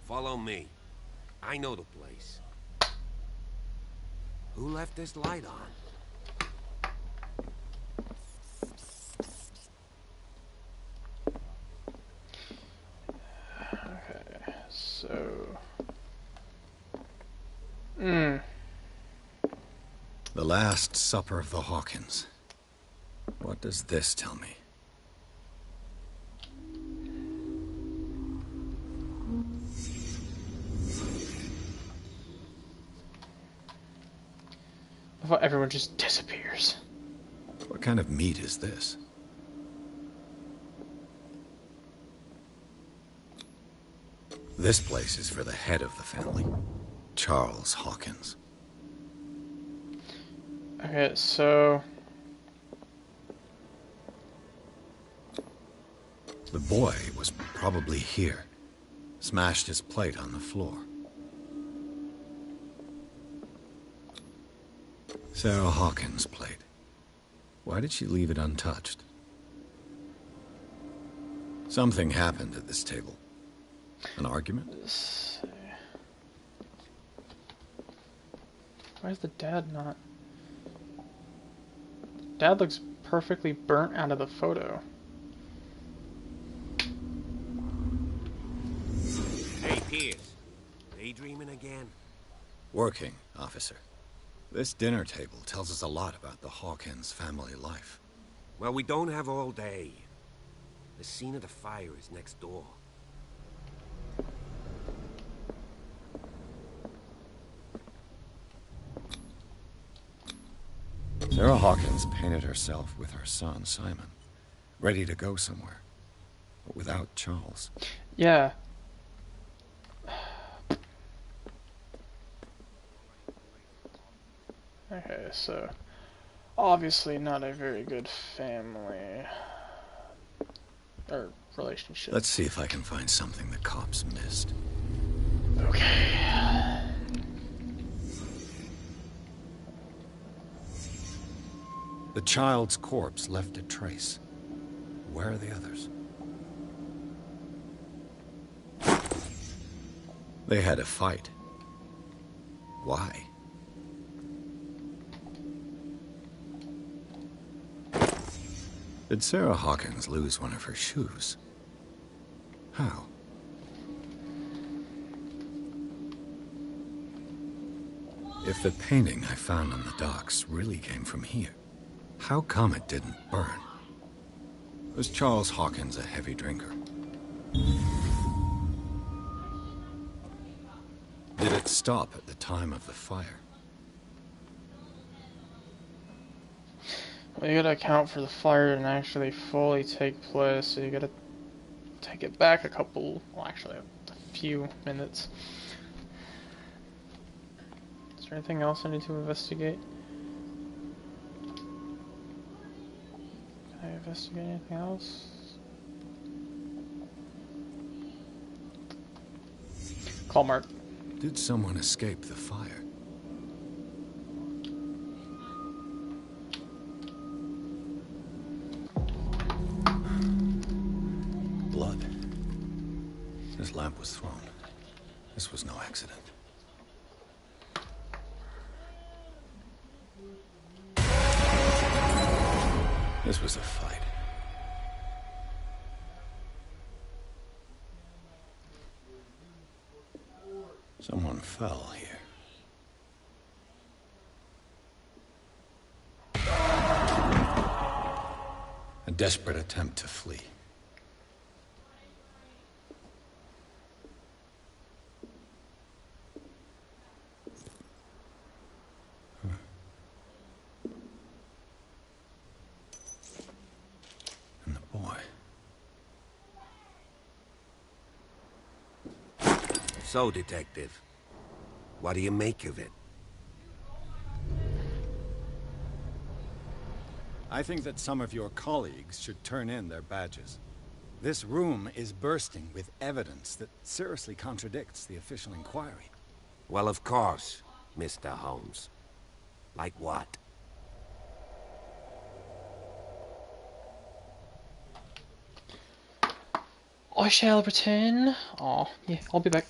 Follow me. I know the place. Who left this light on? Okay, so... The Last Supper of the Hawkins. What does this tell me? I thought everyone just disappears. What kind of meat is this? This place is for the head of the family, Charles Hawkins. Okay, so... The boy was probably here. Smashed his plate on the floor. Sarah Hawkins' plate. Why did she leave it untouched? Something happened at this table. An argument? Why is the dad not... Dad looks perfectly burnt out of the photo. Hey, Pierce. Daydreaming again? Working, officer. This dinner table tells us a lot about the Hawkins family life. Well, we don't have all day. The scene of the fire is next door. Sarah Hawkins painted herself with her son, Simon, ready to go somewhere, but without Charles. Yeah. Okay, so... Obviously not a very good family... or relationship. Let's see if I can find something the cops missed. Okay. The child's corpse left a trace. Where are the others? They had a fight. Why? Did Sarah Hawkins lose one of her shoes? How? If the painting I found on the docks really came from here, how come it didn't burn? Was Charles Hawkins a heavy drinker? Did it stop at the time of the fire? Well, you gotta account for the fire and actually fully take place, so you gotta take it back a couple, well actually a few minutes. Is there anything else I need to investigate? Can I investigate anything else? Call Mark. Did someone escape the fire? Blood. This lamp was thrown. This was no accident. This was a fight. Someone fell here. A desperate attempt to flee. And the boy. So, Detective, what do you make of it? I think that some of your colleagues should turn in their badges. This room is bursting with evidence that seriously contradicts the official inquiry. Well, of course, Mr. Holmes. Like what? I shall return. Oh, yeah, I'll be back.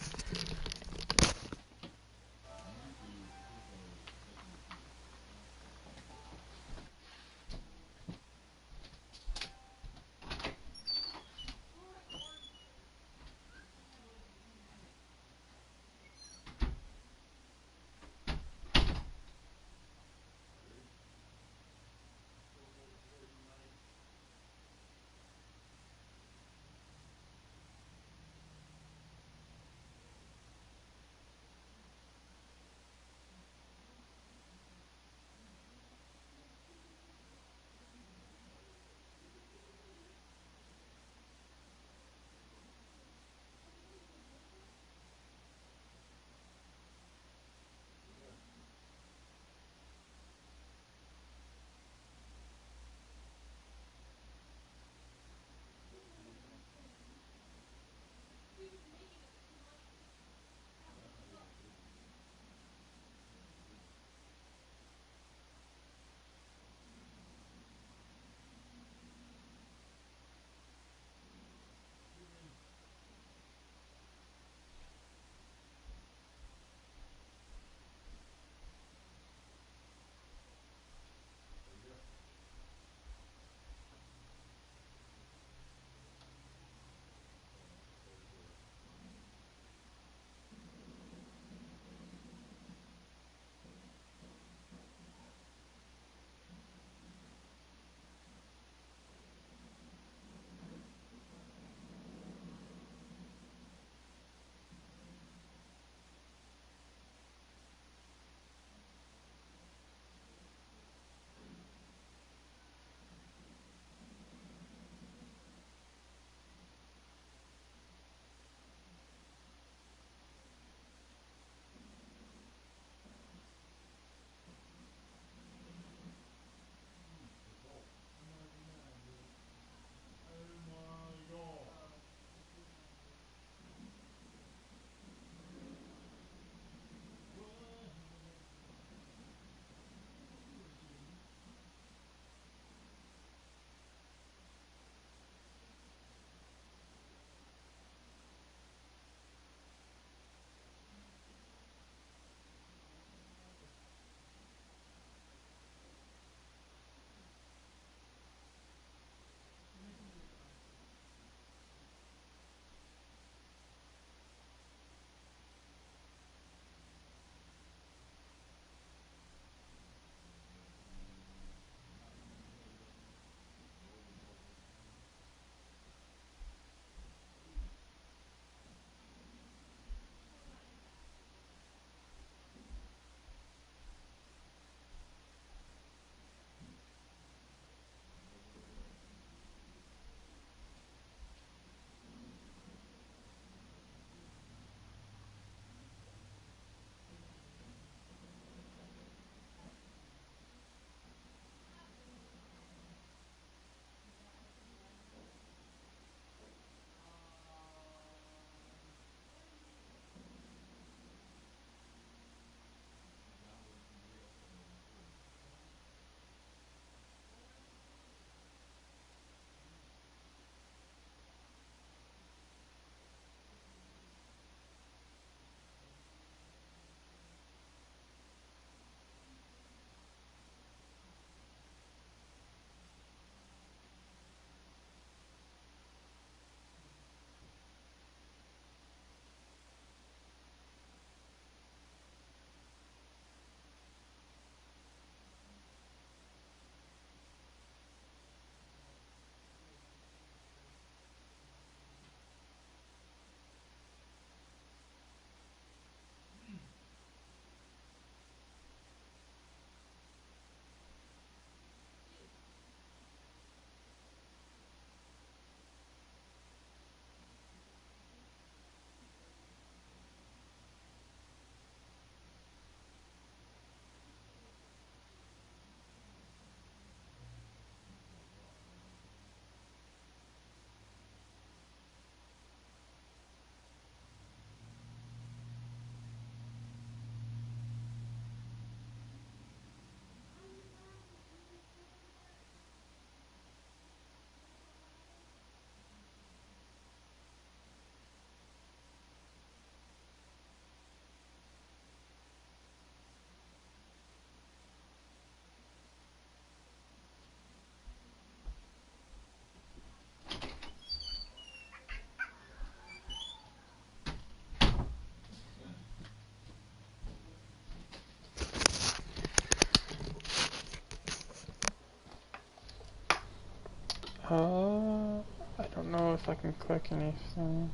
I don't know if I can click anything.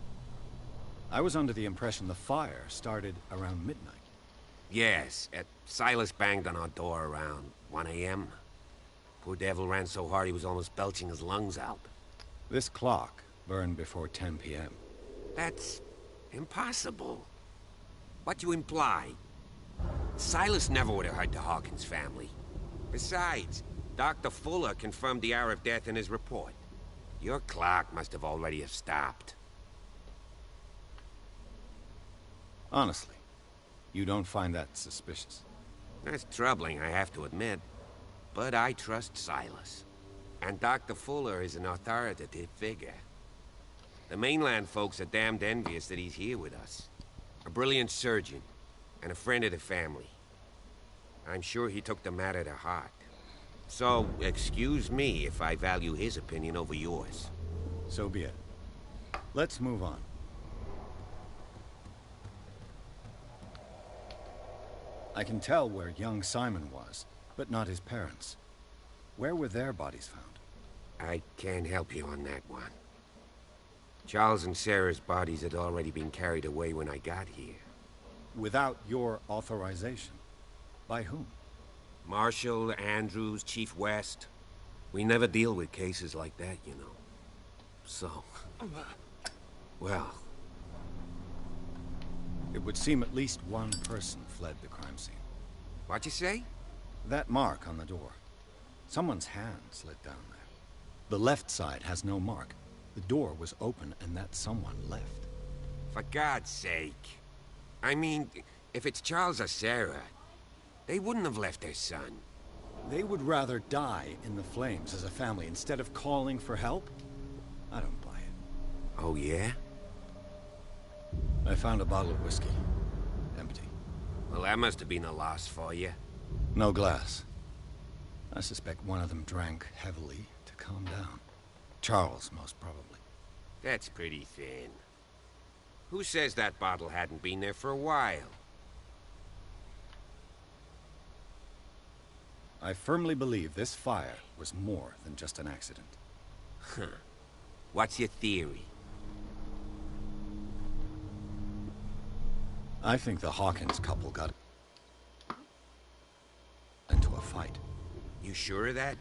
I was under the impression the fire started around midnight. Yes, Silas banged on our door around 1 a.m. Poor devil ran so hard he was almost belching his lungs out. This clock burned before 10 p.m. That's impossible. What do you imply? Silas never would have hurt the Hawkins family. Besides, Dr. Fuller confirmed the hour of death in his report. Your clock must have already have stopped. Honestly, you don't find that suspicious? That's troubling, I have to admit. But I trust Silas. And Dr. Fuller is an authoritative figure. The mainland folks are damned envious that he's here with us. A brilliant surgeon, and a friend of the family. I'm sure he took the matter to heart. So, excuse me if I value his opinion over yours. So be it. Let's move on. I can tell where young Simon was, but not his parents. Where were their bodies found? I can't help you on that one. Charles and Sarah's bodies had already been carried away when I got here. Without your authorization? By whom? Marshall, Andrews, Chief West. We never deal with cases like that, you know. So... well... It would seem at least one person fled the crime scene. What'd you say? That mark on the door. Someone's hand slid down there. The left side has no mark. The door was open and that someone left. For God's sake. I mean, if it's Charles or Sarah, they wouldn't have left their son. They would rather die in the flames as a family instead of calling for help? I don't buy it. Oh, yeah? I found a bottle of whiskey. Empty. Well, that must have been a loss for you. No glass. I suspect one of them drank heavily to calm down. Charles, most probably. That's pretty thin. Who says that bottle hadn't been there for a while? I firmly believe this fire was more than just an accident. Huh. What's your theory? I think the Hawkins couple got into a fight. You sure of that?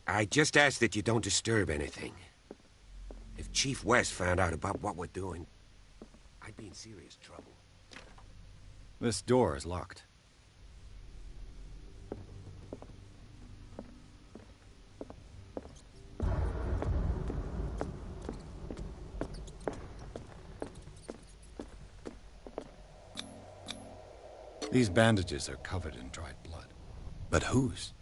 I just ask that you don't disturb anything. If Chief West found out about what we're doing, in serious trouble. This door is locked. These bandages are covered in dried blood. But whose?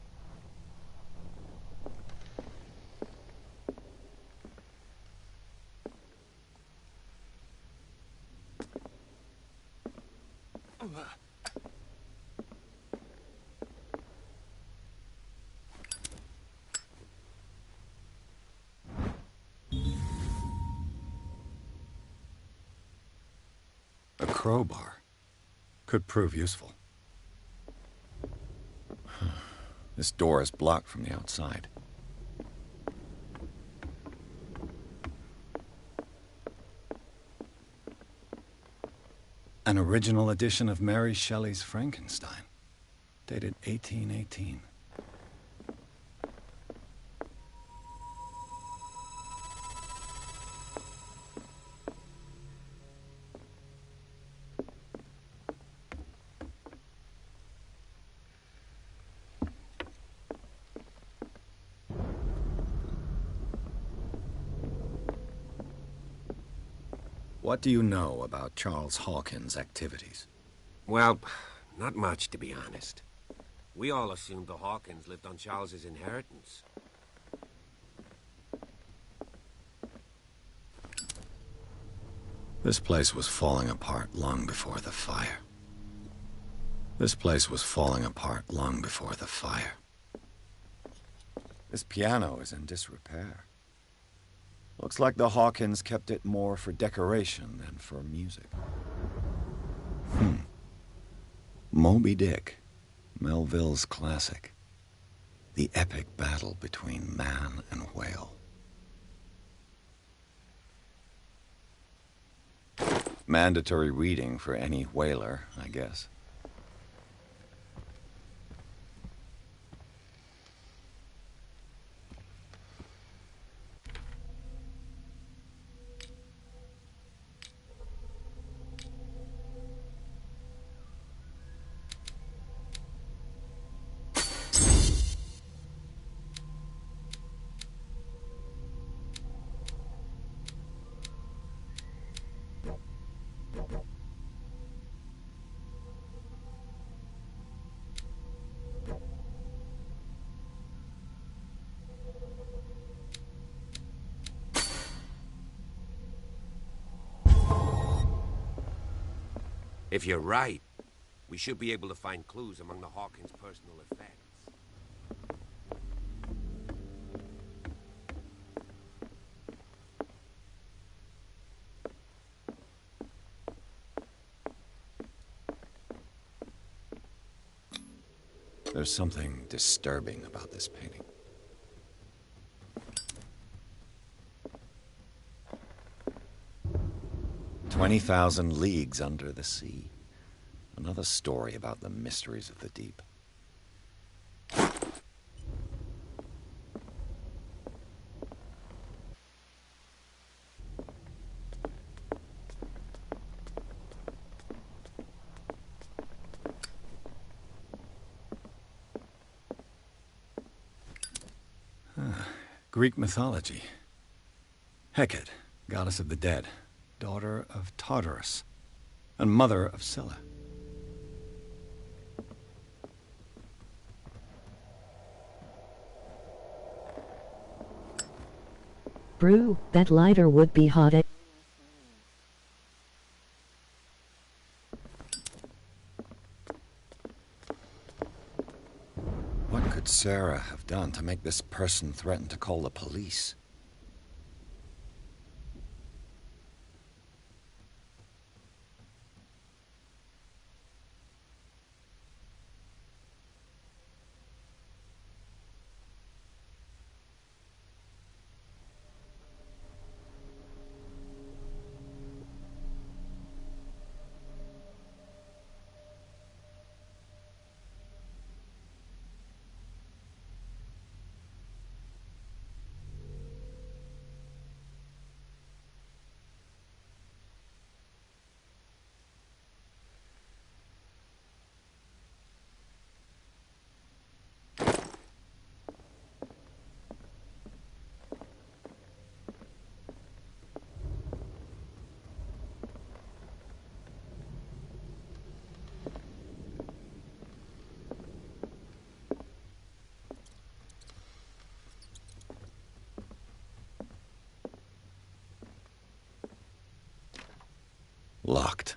A crowbar. Could prove useful. This door is blocked from the outside. An original edition of Mary Shelley's Frankenstein, dated 1818. What do you know about Charles Hawkins' activities? Well, not much, to be honest. We all assumed the Hawkins lived on Charles's inheritance. This place was falling apart long before the fire. This place was falling apart long before the fire. This piano is in disrepair. Looks like the Hawkins kept it more for decoration than for music. Moby Dick, Melville's classic. The epic battle between man and whale. Mandatory reading for any whaler, I guess. If you're right, we should be able to find clues among the Hawkins' personal effects. There's something disturbing about this painting. "20,000 Leagues Under the Sea." Another story about the mysteries of the deep. Greek mythology. Hecate, goddess of the dead, daughter of Tartarus, and mother of Scylla. Brew, that lighter would be hot. What could Sarah have done to make this person threaten to call the police? Locked.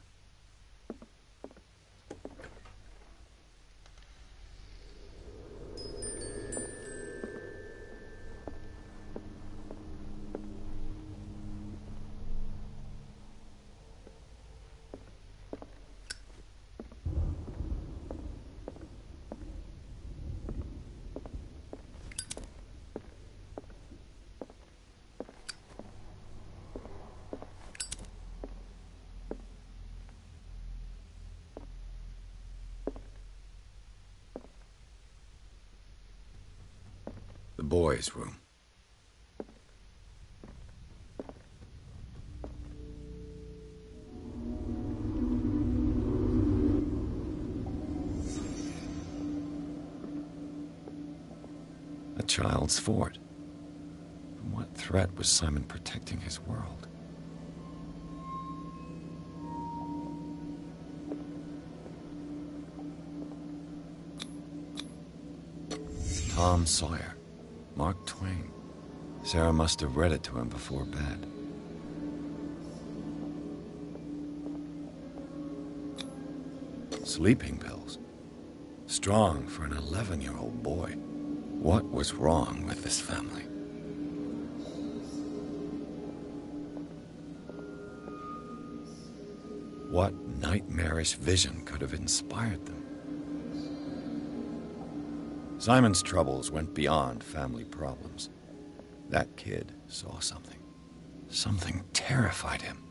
The boys' room. A child's fort. From what threat was Simon protecting his world? Tom Sawyer. Mark Twain. Sarah must have read it to him before bed. Sleeping pills. Strong for an 11-year-old boy. What was wrong with this family? What nightmarish vision could have inspired them? Simon's troubles went beyond family problems. That kid saw something. Something terrified him.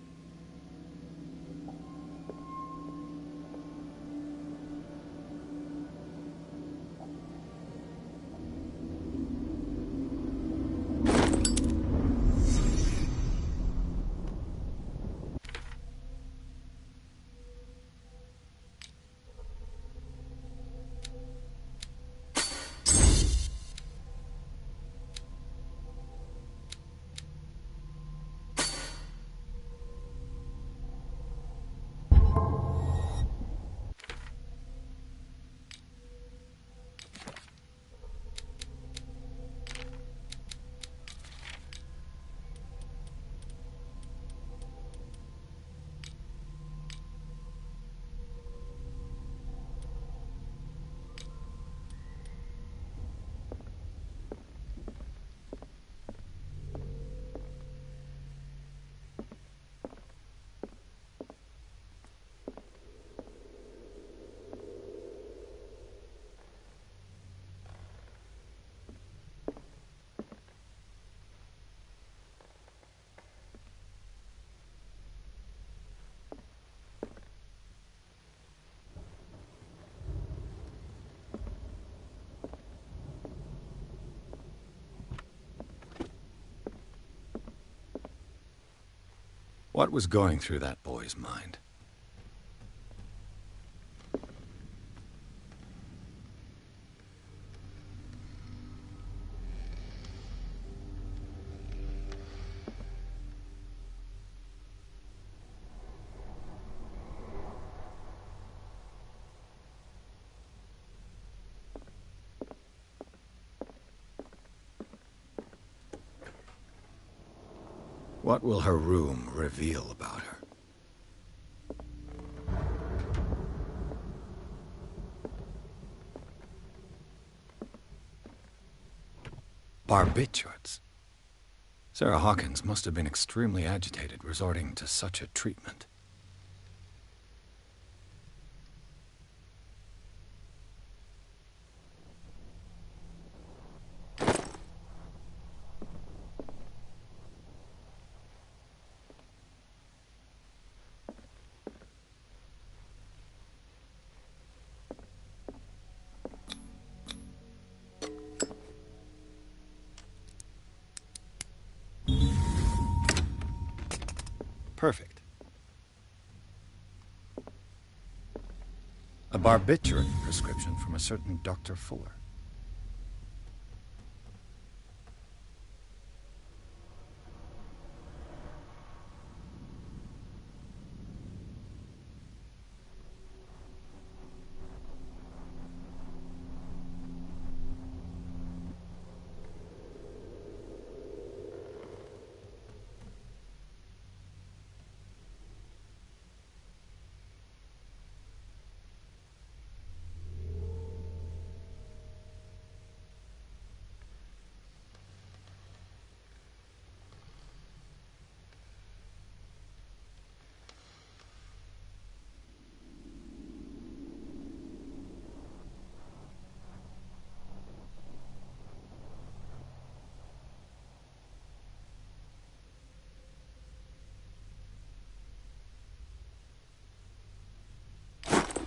What was going through that boy's mind? What will her room reveal about her? Barbiturates. Sarah Hawkins must have been extremely agitated, resorting to such a treatment. Perfect. A barbiturate prescription from a certain Dr. Fuller.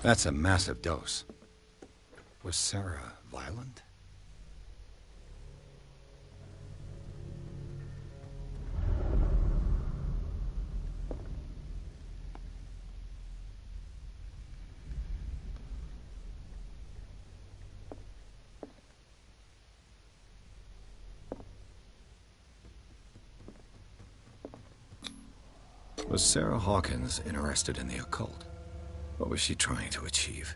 That's a massive dose. Was Sarah violent? Was Sarah Hawkins interested in the occult? What was she trying to achieve?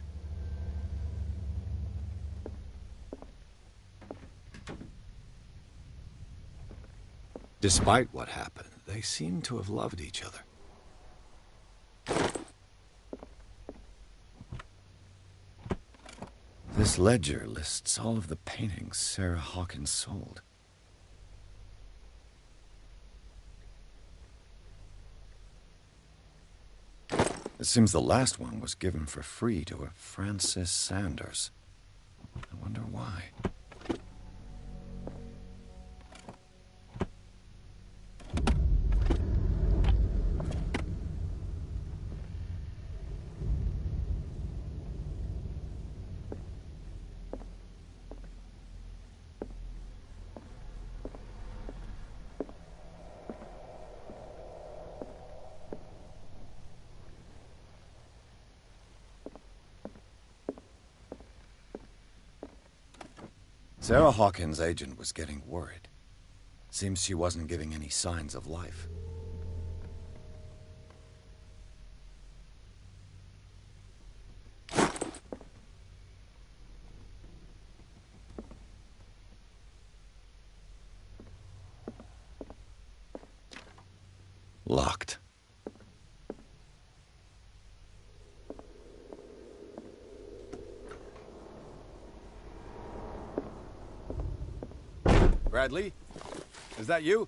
Despite what happened, they seem to have loved each other. This ledger lists all of the paintings Sarah Hawkins sold. It seems the last one was given for free to a Francis Sanders. I wonder why. Sarah Hawkins' agent was getting worried. Seems she wasn't giving any signs of life. Locked. Bradley? Is that you?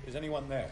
Is anyone there?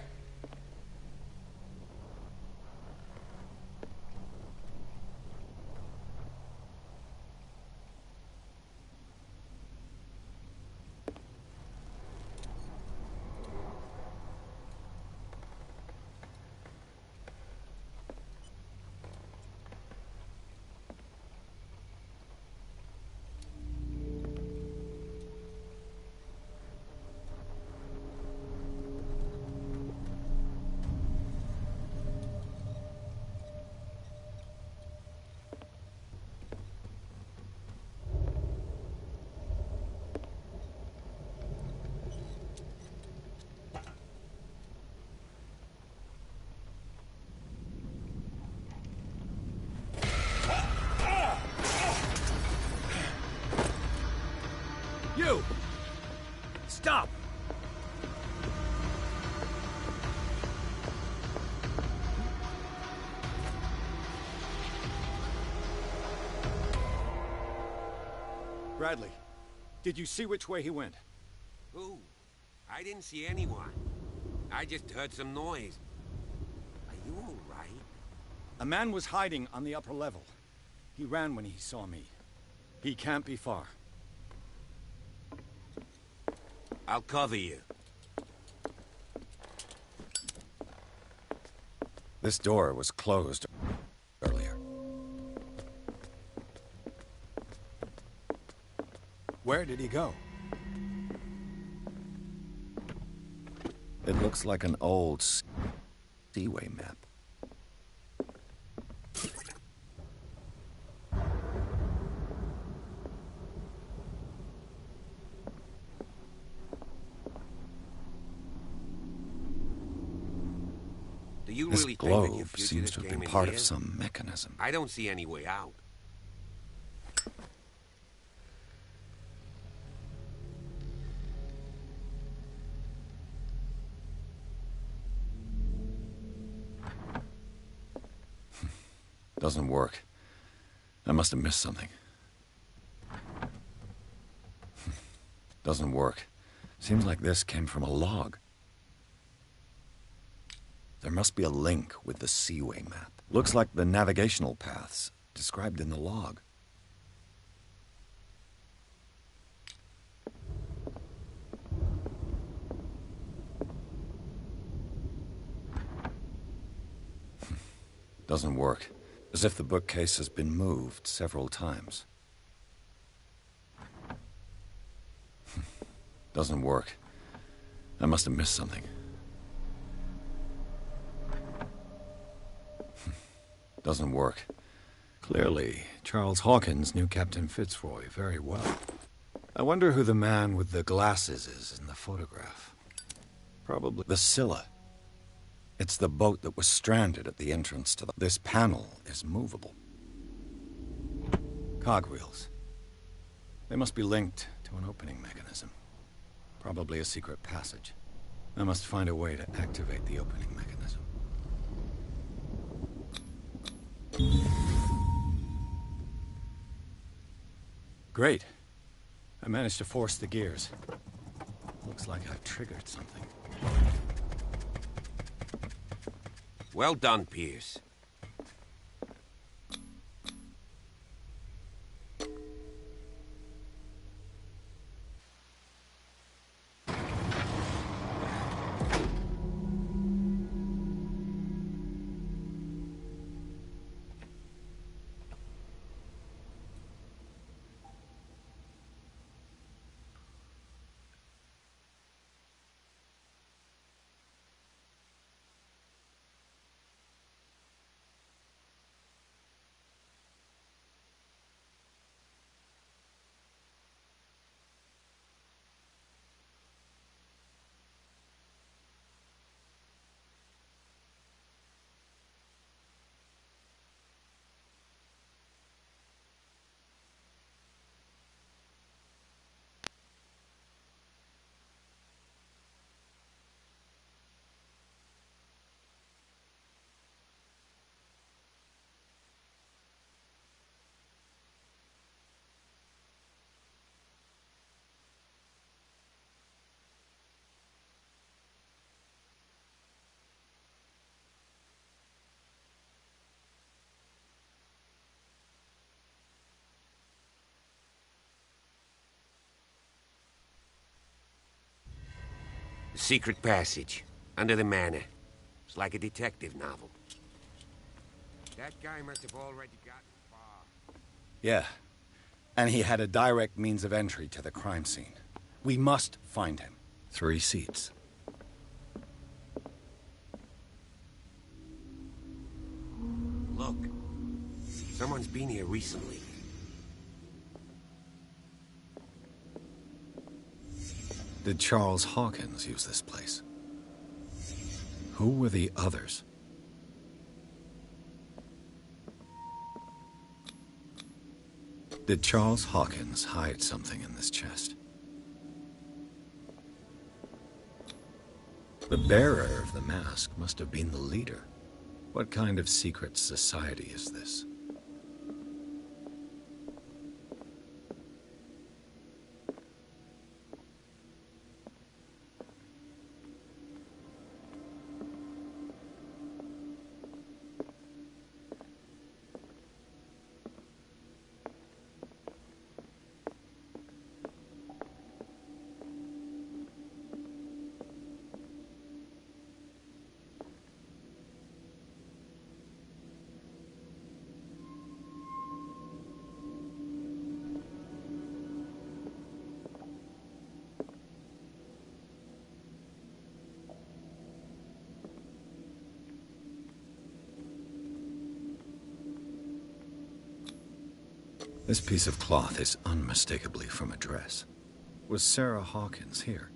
You! Stop! Bradley, did you see which way he went? Who? I didn't see anyone. I just heard some noise. Are you all right? A man was hiding on the upper level. He ran when he saw me. He can't be far. I'll cover you. This door was closed earlier. Where did he go? It looks like an old seaway map. Do you This really think that your globe future seems just to have came been in part here? of some mechanism. I don't see any way out. Doesn't work. I must have missed something. Doesn't work. Seems like this came from a log. There must be a link with the Seaway map. Looks like the navigational paths described in the log. Doesn't work. As if the bookcase has been moved several times. Doesn't work. I must have missed something. Doesn't work. Clearly, Charles Hawkins knew Captain Fitzroy very well. I wonder who the man with the glasses is in the photograph. Probably the Scylla. It's the boat that was stranded at the entrance to the... This panel is movable. Cogwheels. They must be linked to an opening mechanism. Probably a secret passage. I must find a way to activate the opening mechanism. Great. I managed to force the gears. Looks like I've triggered something. Well done, Pierce. Secret passage, under the manor. It's like a detective novel. That guy must have already gotten far. Yeah. And he had a direct means of entry to the crime scene. We must find him. 3 seats. Look. Someone's been here recently. Did Charles Hawkins use this place? Who were the others? Did Charles Hawkins hide something in this chest? The bearer of the mask must have been the leader. What kind of secret society is this? This piece of cloth is unmistakably from a dress. Was Sarah Hawkins here?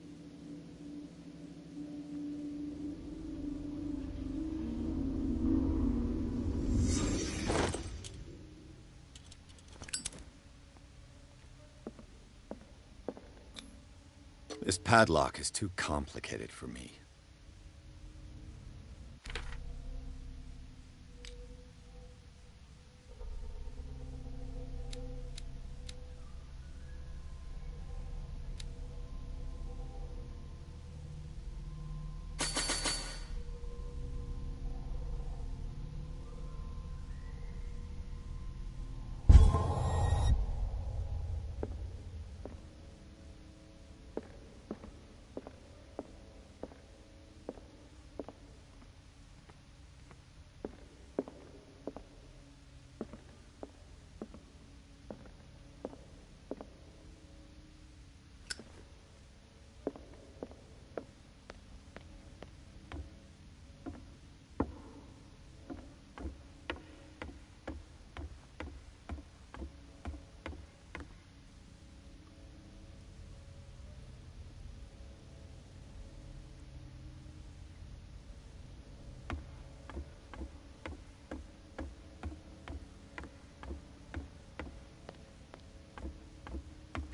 This padlock is too complicated for me.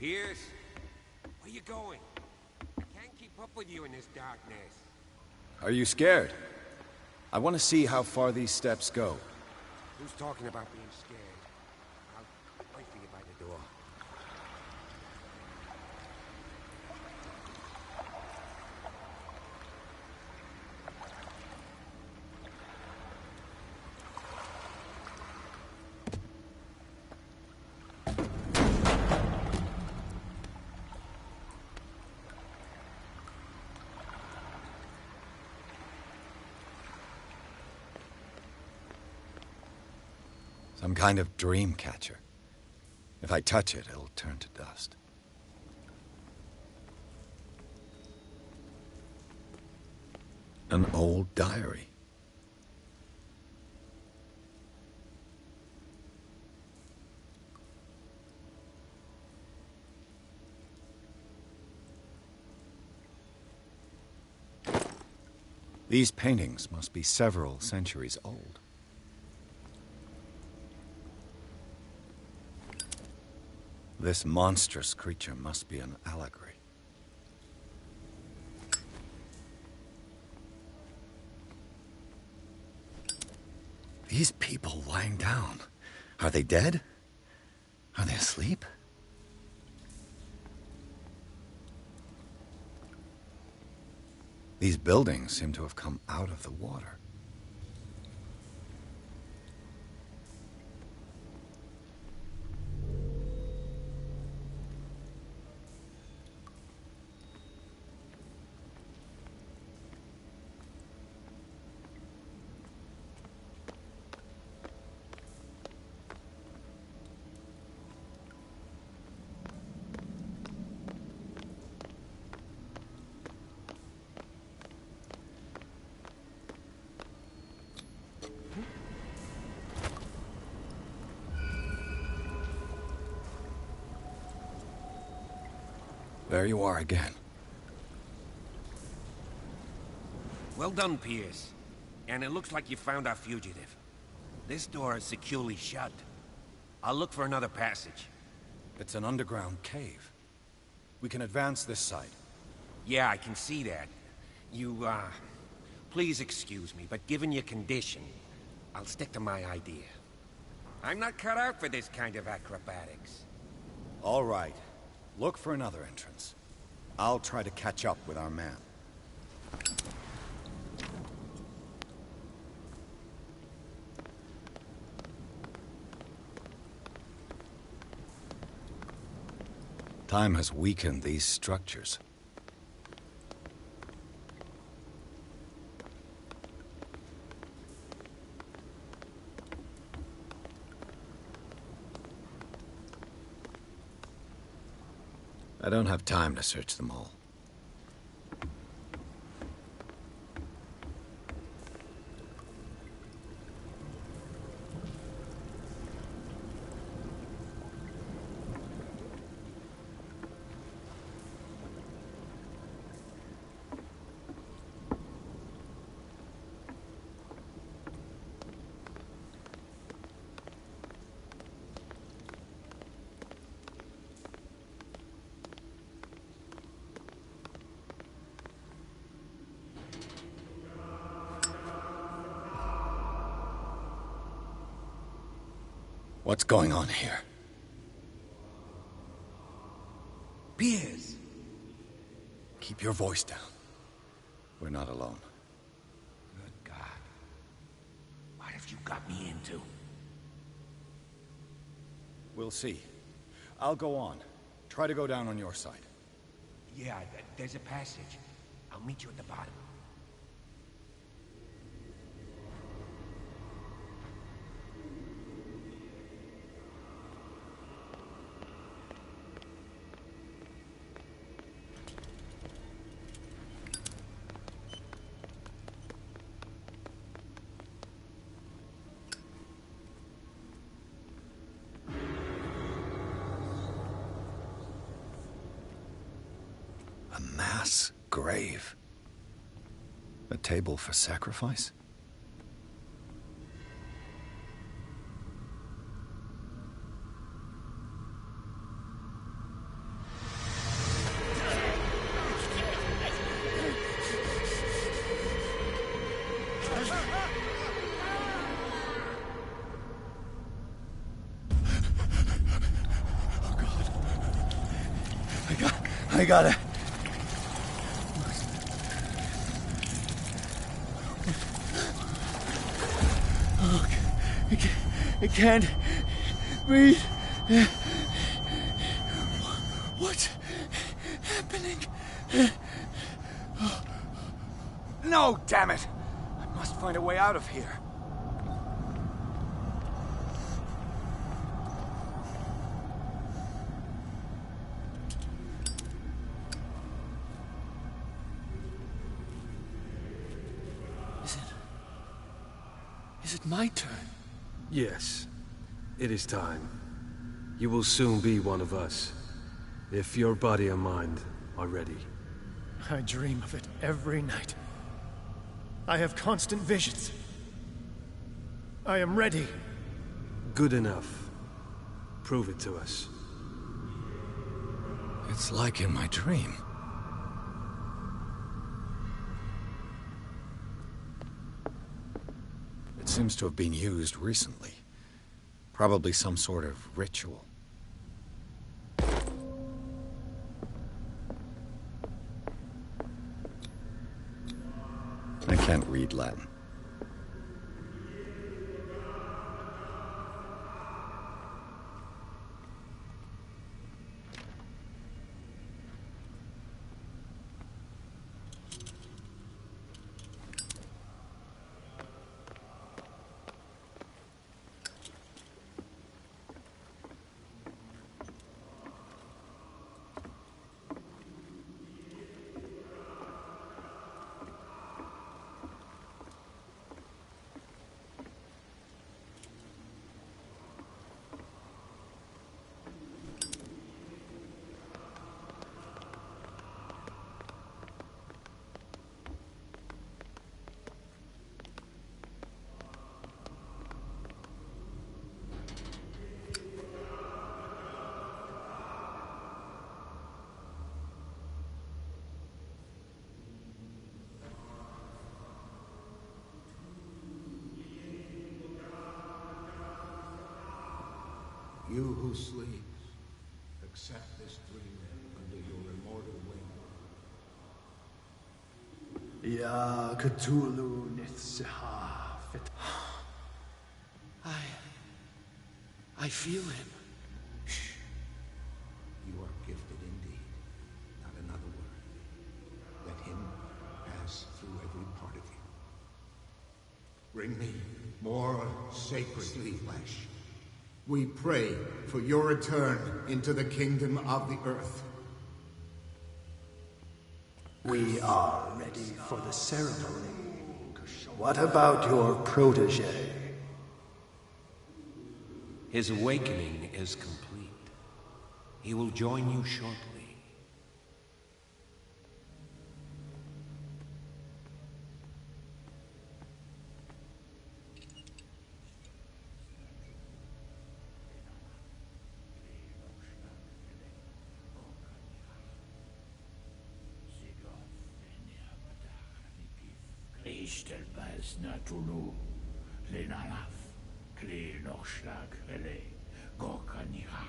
Piers? Where you going? I can't keep up with you in this darkness. Are you scared? I want to see how far these steps go. Who's talking about being scared? I'll wait for you by the door. Some kind of dream catcher. If I touch it, it'll turn to dust. An old diary. These paintings must be several centuries old. This monstrous creature must be an allegory. These people lying down, are they dead? Are they asleep? These buildings seem to have come out of the water. There you are again. Well done, Piers. And it looks like you found our fugitive. This door is securely shut. I'll look for another passage. It's an underground cave. We can advance this side. Yeah, I can see that. You, please excuse me, but given your condition, I'll stick to my idea. I'm not cut out for this kind of acrobatics. All right. Look for another entrance. I'll try to catch up with our man. Time has weakened these structures. I don't have time to search them all. What's going on here? Piers! Keep your voice down. We're not alone. Good God. What have you got me into? We'll see. I'll go on. Try to go down on your side. Yeah, there's a passage. I'll meet you at the bottom. A mass grave. A table for sacrifice? I gotta... Oh, I can't breathe. What's happening? No, damn it! I must find a way out of here. Is it my turn? Yes. It is time. You will soon be one of us. If your body and mind are ready. I dream of it every night. I have constant visions. I am ready. Good enough. Prove it to us. It's like in my dream. It seems to have been used recently. Probably some sort of ritual. I can't read Latin. You who sleeps, accept this dream under your immortal wing. Ya Cthulhu Nithsiha Fit. I feel him. You are gifted indeed. Not another word. Let him pass through every part of you. Bring me more sacred flesh. We pray for your return into the kingdom of the earth. We are ready for the ceremony. What about your protege? His awakening is complete. He will join you shortly. Ishtelbaz Natulu, Lenalaf, Kli Nochschlag Rele, Gorkanira,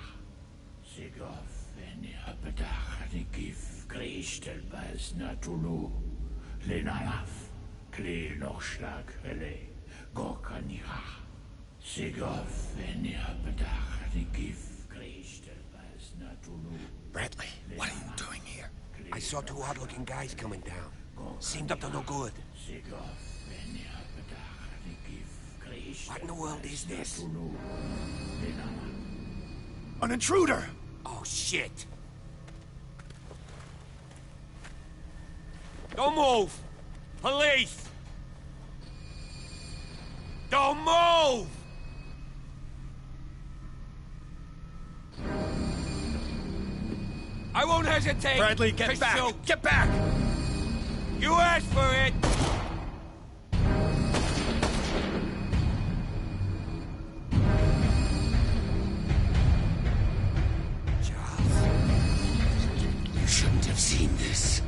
Sigov, Venia Bedach, Nikif, Krishtelbaz Natulu, Lenalaf, Kli Nochschlag Rele, Gorkanira, Sigov, Venia Bedach, Nikif, Krishtelbaz Natulu. Bradley, what are you doing here? I saw two odd-looking guys coming down. Seemed up to no good. What in the world is this? An intruder! Oh, shit! Don't move! Police! Don't move! I won't hesitate! Bradley, get back! Shoot. Get back! You asked for it! Charles, you shouldn't have seen this.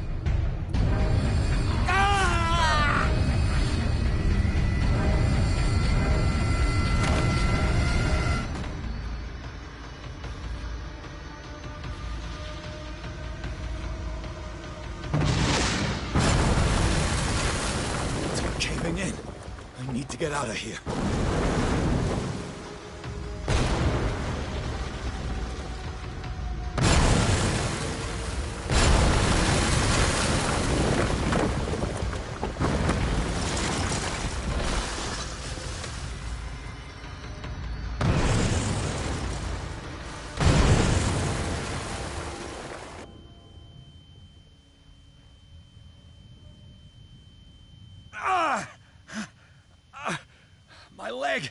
need to get out of here. My leg!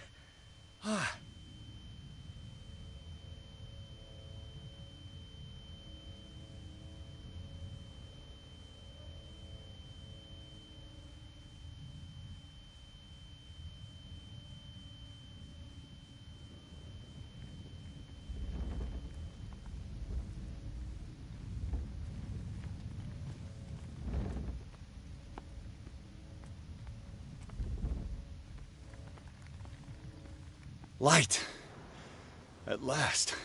Light. At last.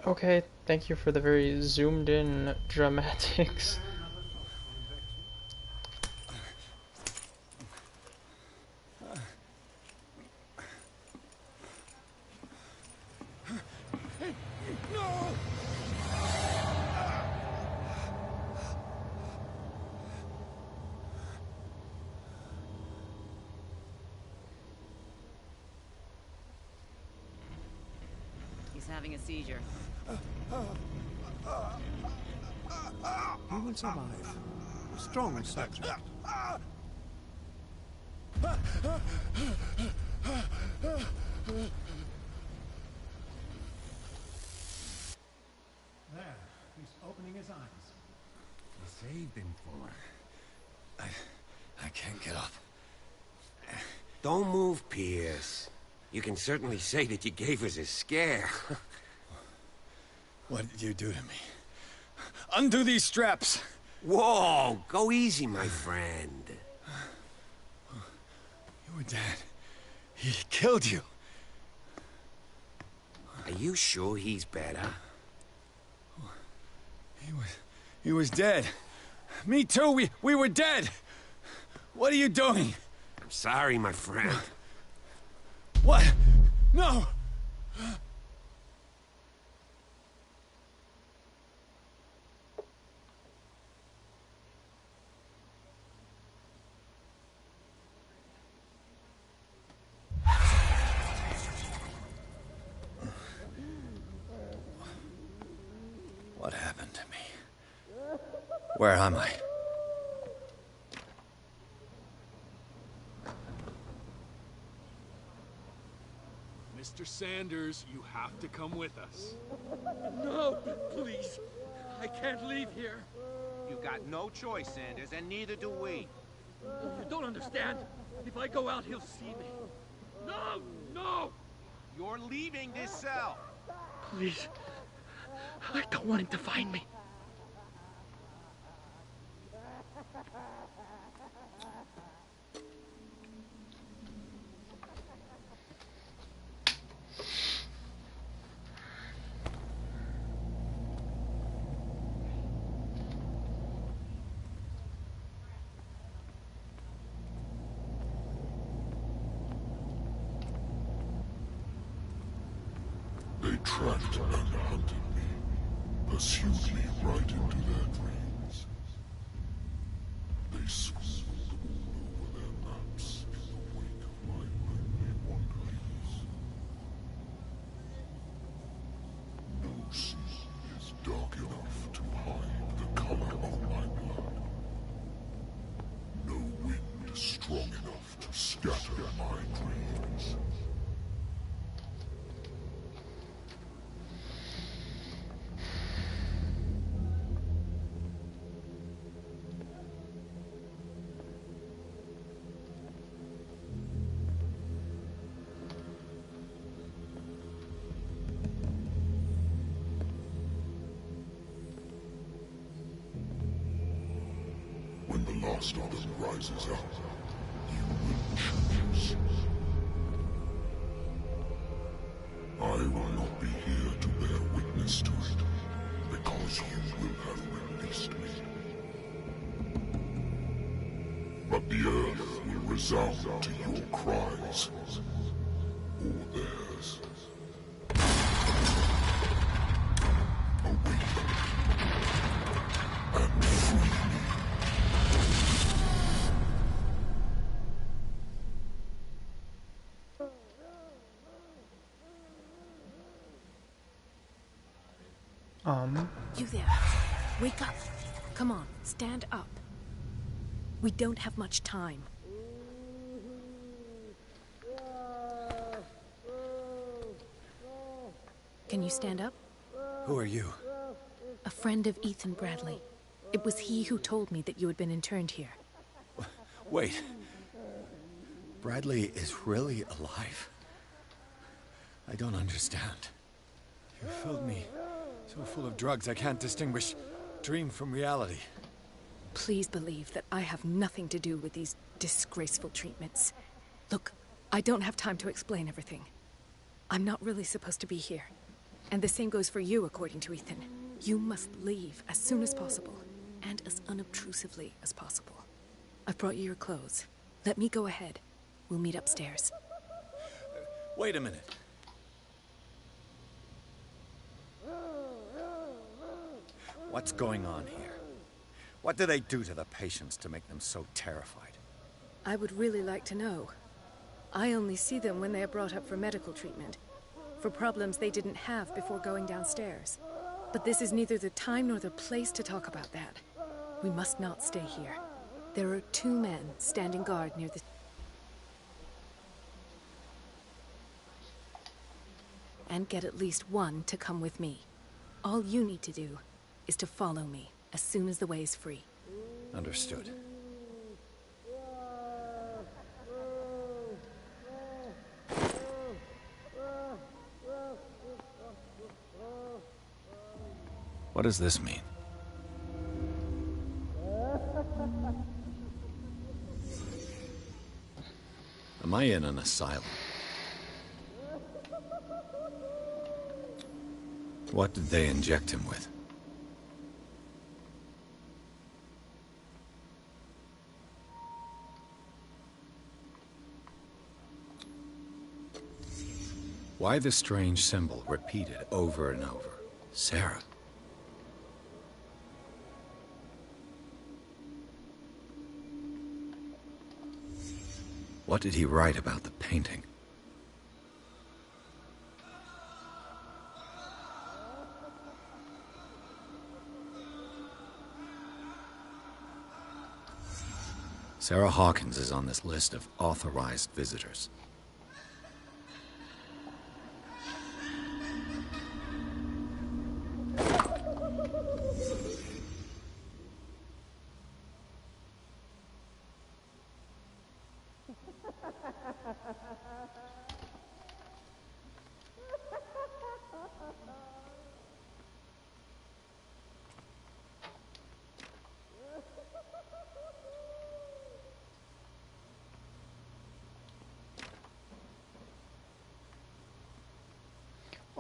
Okay, thank you for the very zoomed in dramatics. He's having a seizure. He will survive. Strong subject. There, he's opening his eyes. You saved him, Fuller. I can't get up. Don't move, Pierce. You can certainly say that you gave us a scare. What did you do to me? Undo these straps! Whoa! Go easy, my friend. You were dead. He killed you. Are you sure he's better? He was dead. Me too, we were dead! What are you doing? I'm sorry, my friend. What? No! What happened to me? Where am I? Mr. Sanders, you have to come with us. No, please. I can't leave here. You've got no choice, Sanders, and neither do we. You don't understand. If I go out, he'll see me. No! No! You're leaving this cell. Please. I don't want him to find me. They tracked and hunted me, pursued me right into their dreams. They swooned all over their maps in the wake of my lonely wanderings. No sea is dark enough to hide the color of my blood. No wind strong enough to scatter my dreams. When the last of them rises up, you will choose. I will not be here to bear witness to it, because you will have released me. But the earth will resound to your cries, or theirs. Awaken and free me. You there. Wake up. Come on, stand up. We don't have much time. Can you stand up? Who are you? A friend of Ethan Bradley. It was he who told me that you had been interned here. Wait. Bradley is really alive? I don't understand. You filled me so full of drugs I can't distinguish dream from reality. Please believe that I have nothing to do with these disgraceful treatments. Look, I don't have time to explain everything. I'm not really supposed to be here. And the same goes for you, according to Ethan. You must leave as soon as possible, and as unobtrusively as possible. I've brought you your clothes. Let me go ahead. We'll meet upstairs. Wait a minute. What's going on here? What do they do to the patients to make them so terrified? I would really like to know. I only see them when they are brought up for medical treatment, for problems they didn't have before going downstairs. But this is neither the time nor the place to talk about that. We must not stay here. There are 2 men standing guard near the... And get at least one to come with me. All you need to do is to follow me as soon as the way is free. Understood. What does this mean? Am I in an asylum? What did they inject him with? Why the strange symbol repeated over and over? Sarah. What did he write about the painting? Sarah Hawkins is on this list of authorized visitors.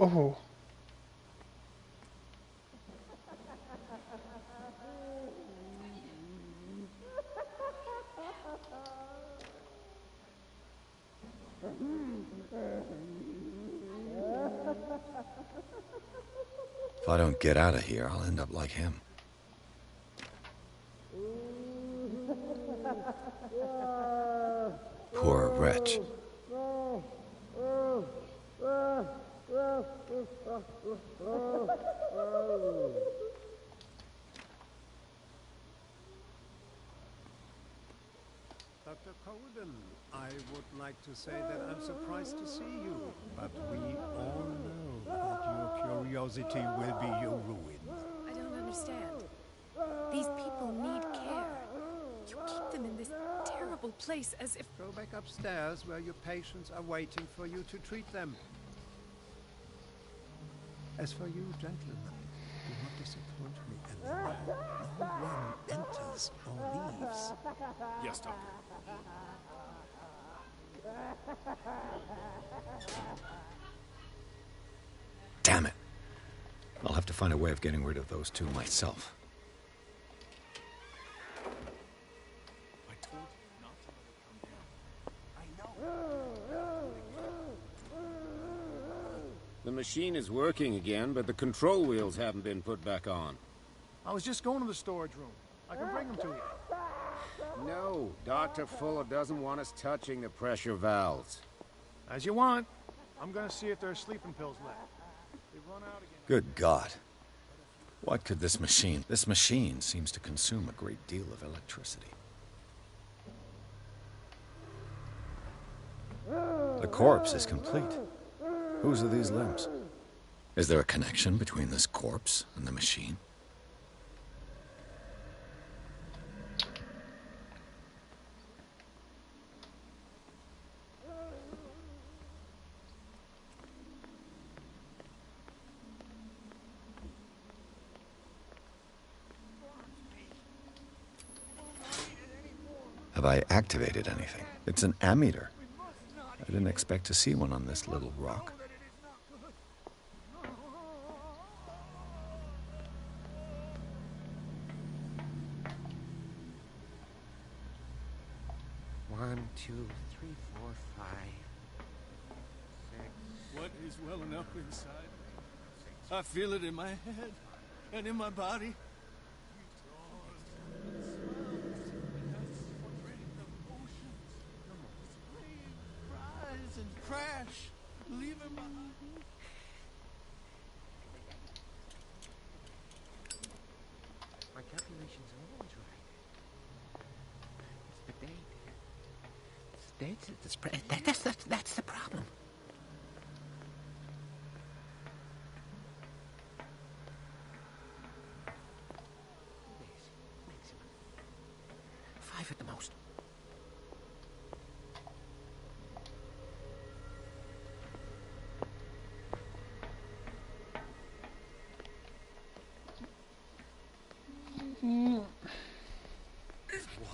Oh. If I don't get out of here, I'll end up like him. Poor wretch. Dr. Colden, I would like to say that I'm surprised to see you, but we all know that your curiosity will be your ruin. I don't understand. These people need care. You keep them in this terrible place as if... Go back upstairs where your patients are waiting for you to treat them. As for you, gentlemen, do not disappoint me anymore. No one enters or leaves. Yes, Doctor. Damn it. I'll have to find a way of getting rid of those two myself. I told you not to let it come down. I know. The machine is working again, but the control wheels haven't been put back on. I was just going to the storage room. I can bring them to you. No, Dr. Fuller doesn't want us touching the pressure valves. As you want. I'm gonna see if there are sleeping pills left. They've run out again. Good God. What could this machine... This machine seems to consume a great deal of electricity. The corpse is complete. Whose are these limbs? Is there a connection between this corpse and the machine? Have I activated anything? It's an ammeter. I didn't expect to see one on this little rock. One, two, three, four, five, six. What is welling up inside? I feel it in my head and in my body. Rise and crash, leave him behind. My calculations are always right. It's the date. It's the date. That's the problem. Maximum. 5 at the most.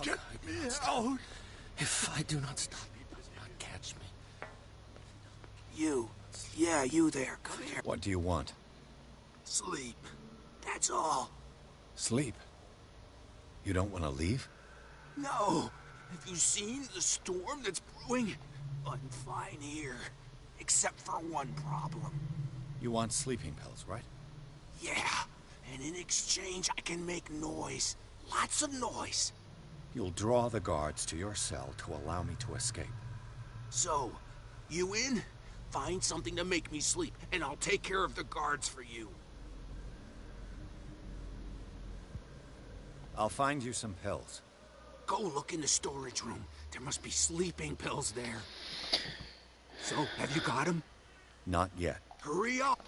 Get me out! If I do not stop, you will not catch me. You. Yeah, you there. Come here. What do you want? Sleep. That's all. Sleep? You don't want to leave? No. Have you seen the storm that's brewing? I'm fine here. Except for one problem. You want sleeping pills, right? Yeah. And in exchange, I can make noise. Lots of noise. You'll draw the guards to your cell to allow me to escape. So, you in? Find something to make me sleep, and I'll take care of the guards for you. I'll find you some pills. Go look in the storage room. There must be sleeping pills there. So, have you got them? Not yet. Hurry up!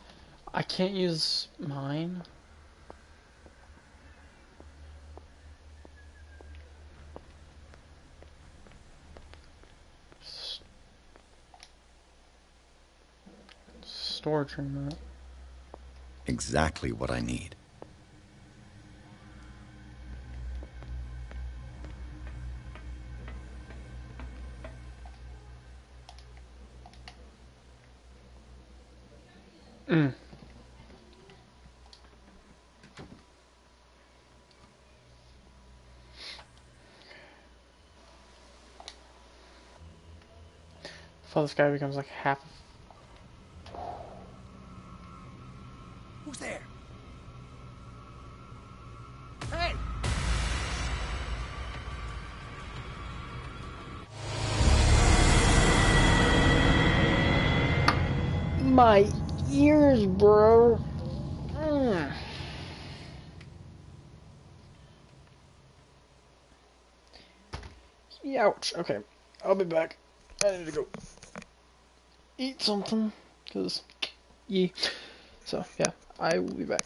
I can't use mine. Storage room. Exactly what I need. Mm. So this guy becomes like half. Who's there? Hey! My ears, bro. Mm. Ouch. Okay, I'll be back. I need to go eat something, cause yeah. So yeah, I will be back.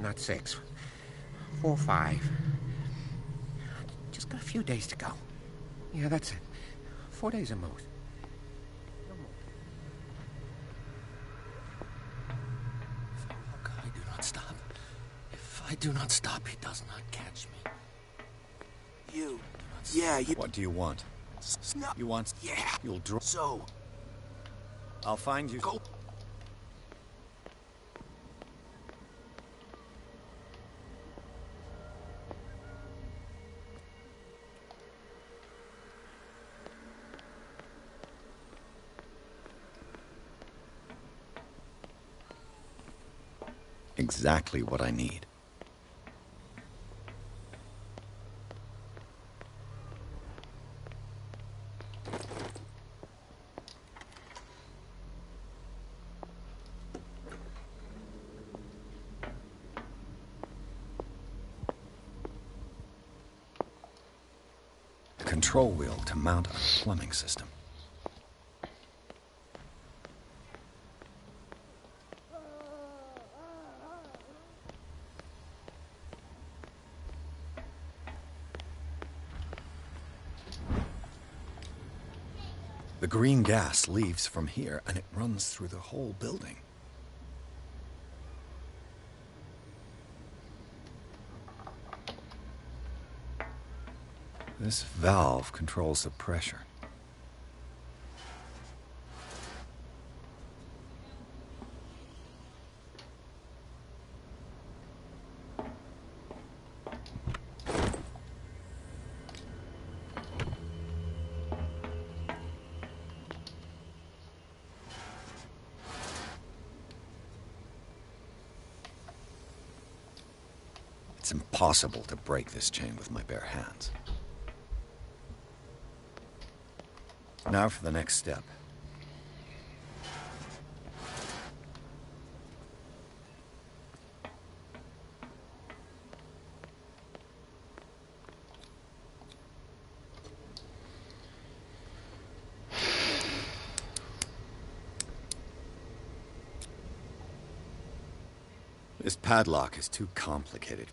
Not 6. 4 or 5. Just got a few days to go. Yeah, that's it. 4 days at most. No more. Look, I do not stop. If I do not stop, he does not catch me. You. Yeah, you... What do you want? No. You want... Yeah. You'll draw... So... I'll find you... Go. Exactly what I need. Control wheel to mount a plumbing system. The green gas leaves from here and it runs through the whole building. This valve controls the pressure. It's impossible to break this chain with my bare hands. Now for the next step. This padlock is too complicated.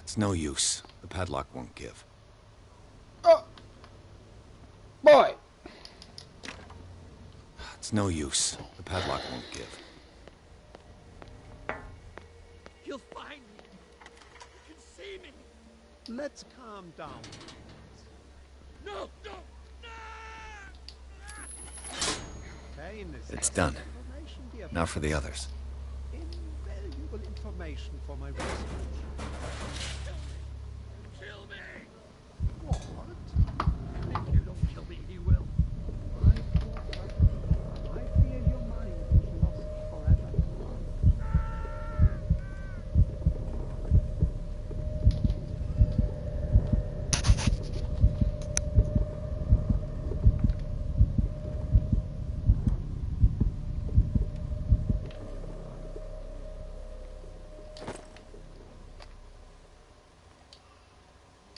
It's no use. The padlock won't give. Oh! Boy! It's no use. The padlock won't give. He'll find me. He can see me. Let's calm down. No, no, Pain is It's done. information, dear Now for the others. invaluable information for my research. kill me. What? If you don't kill me, he will. I fear your mind is lost forever.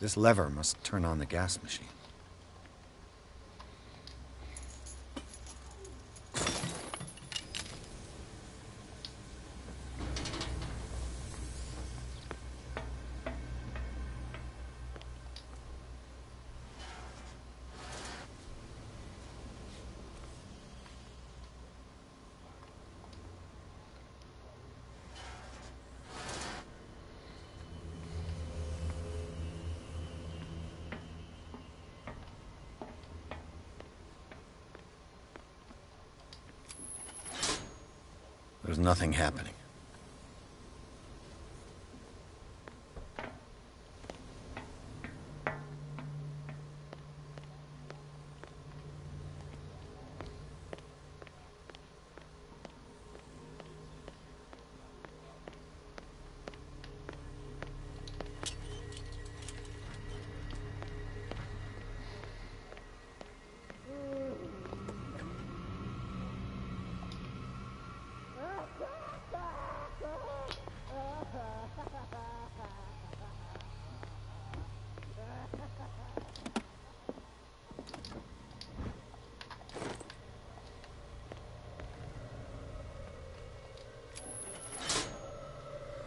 This lever must turn on the gas machine. There's nothing happening.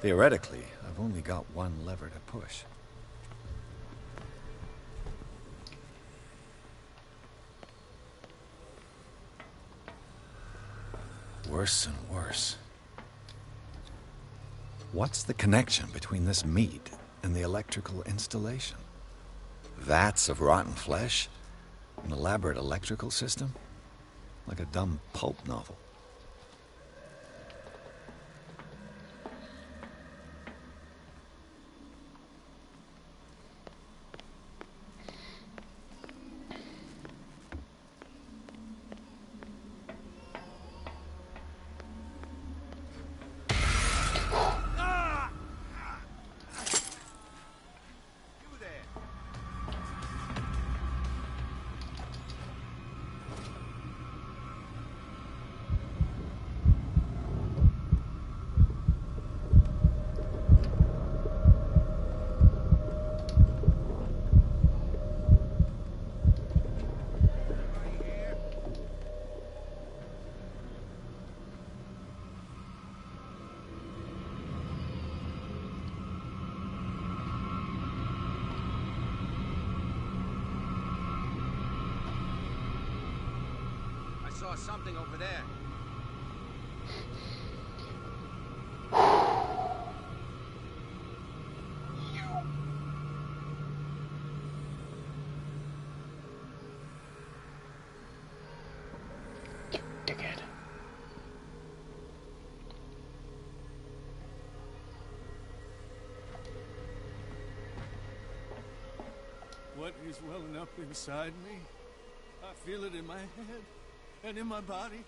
Theoretically, I've only got one lever to push. Worse and worse. What's the connection between this meat and the electrical installation? Vats of rotten flesh? An elaborate electrical system? Like a dumb pulp novel. I saw something over there. Dickhead. What is welling up inside me? I feel it in my head and in my body.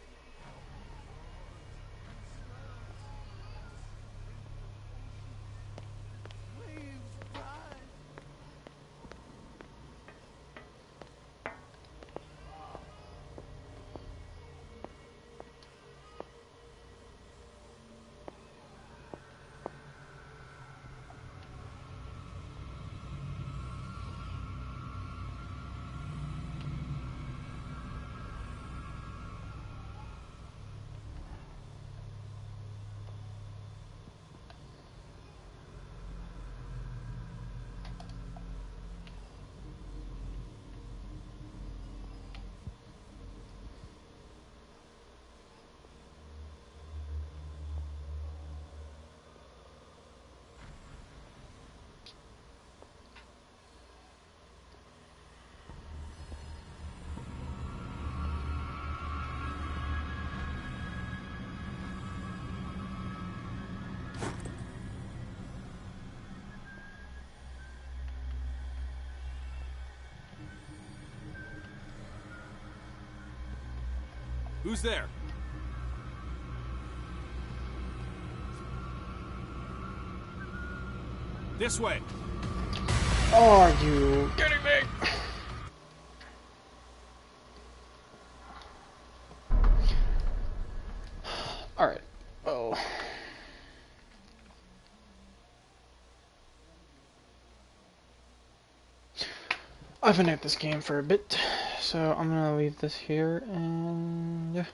Who's there? This way. Are you kidding me? Alright, well. I've been at this game for a bit, so I'm gonna leave this here, and yeah.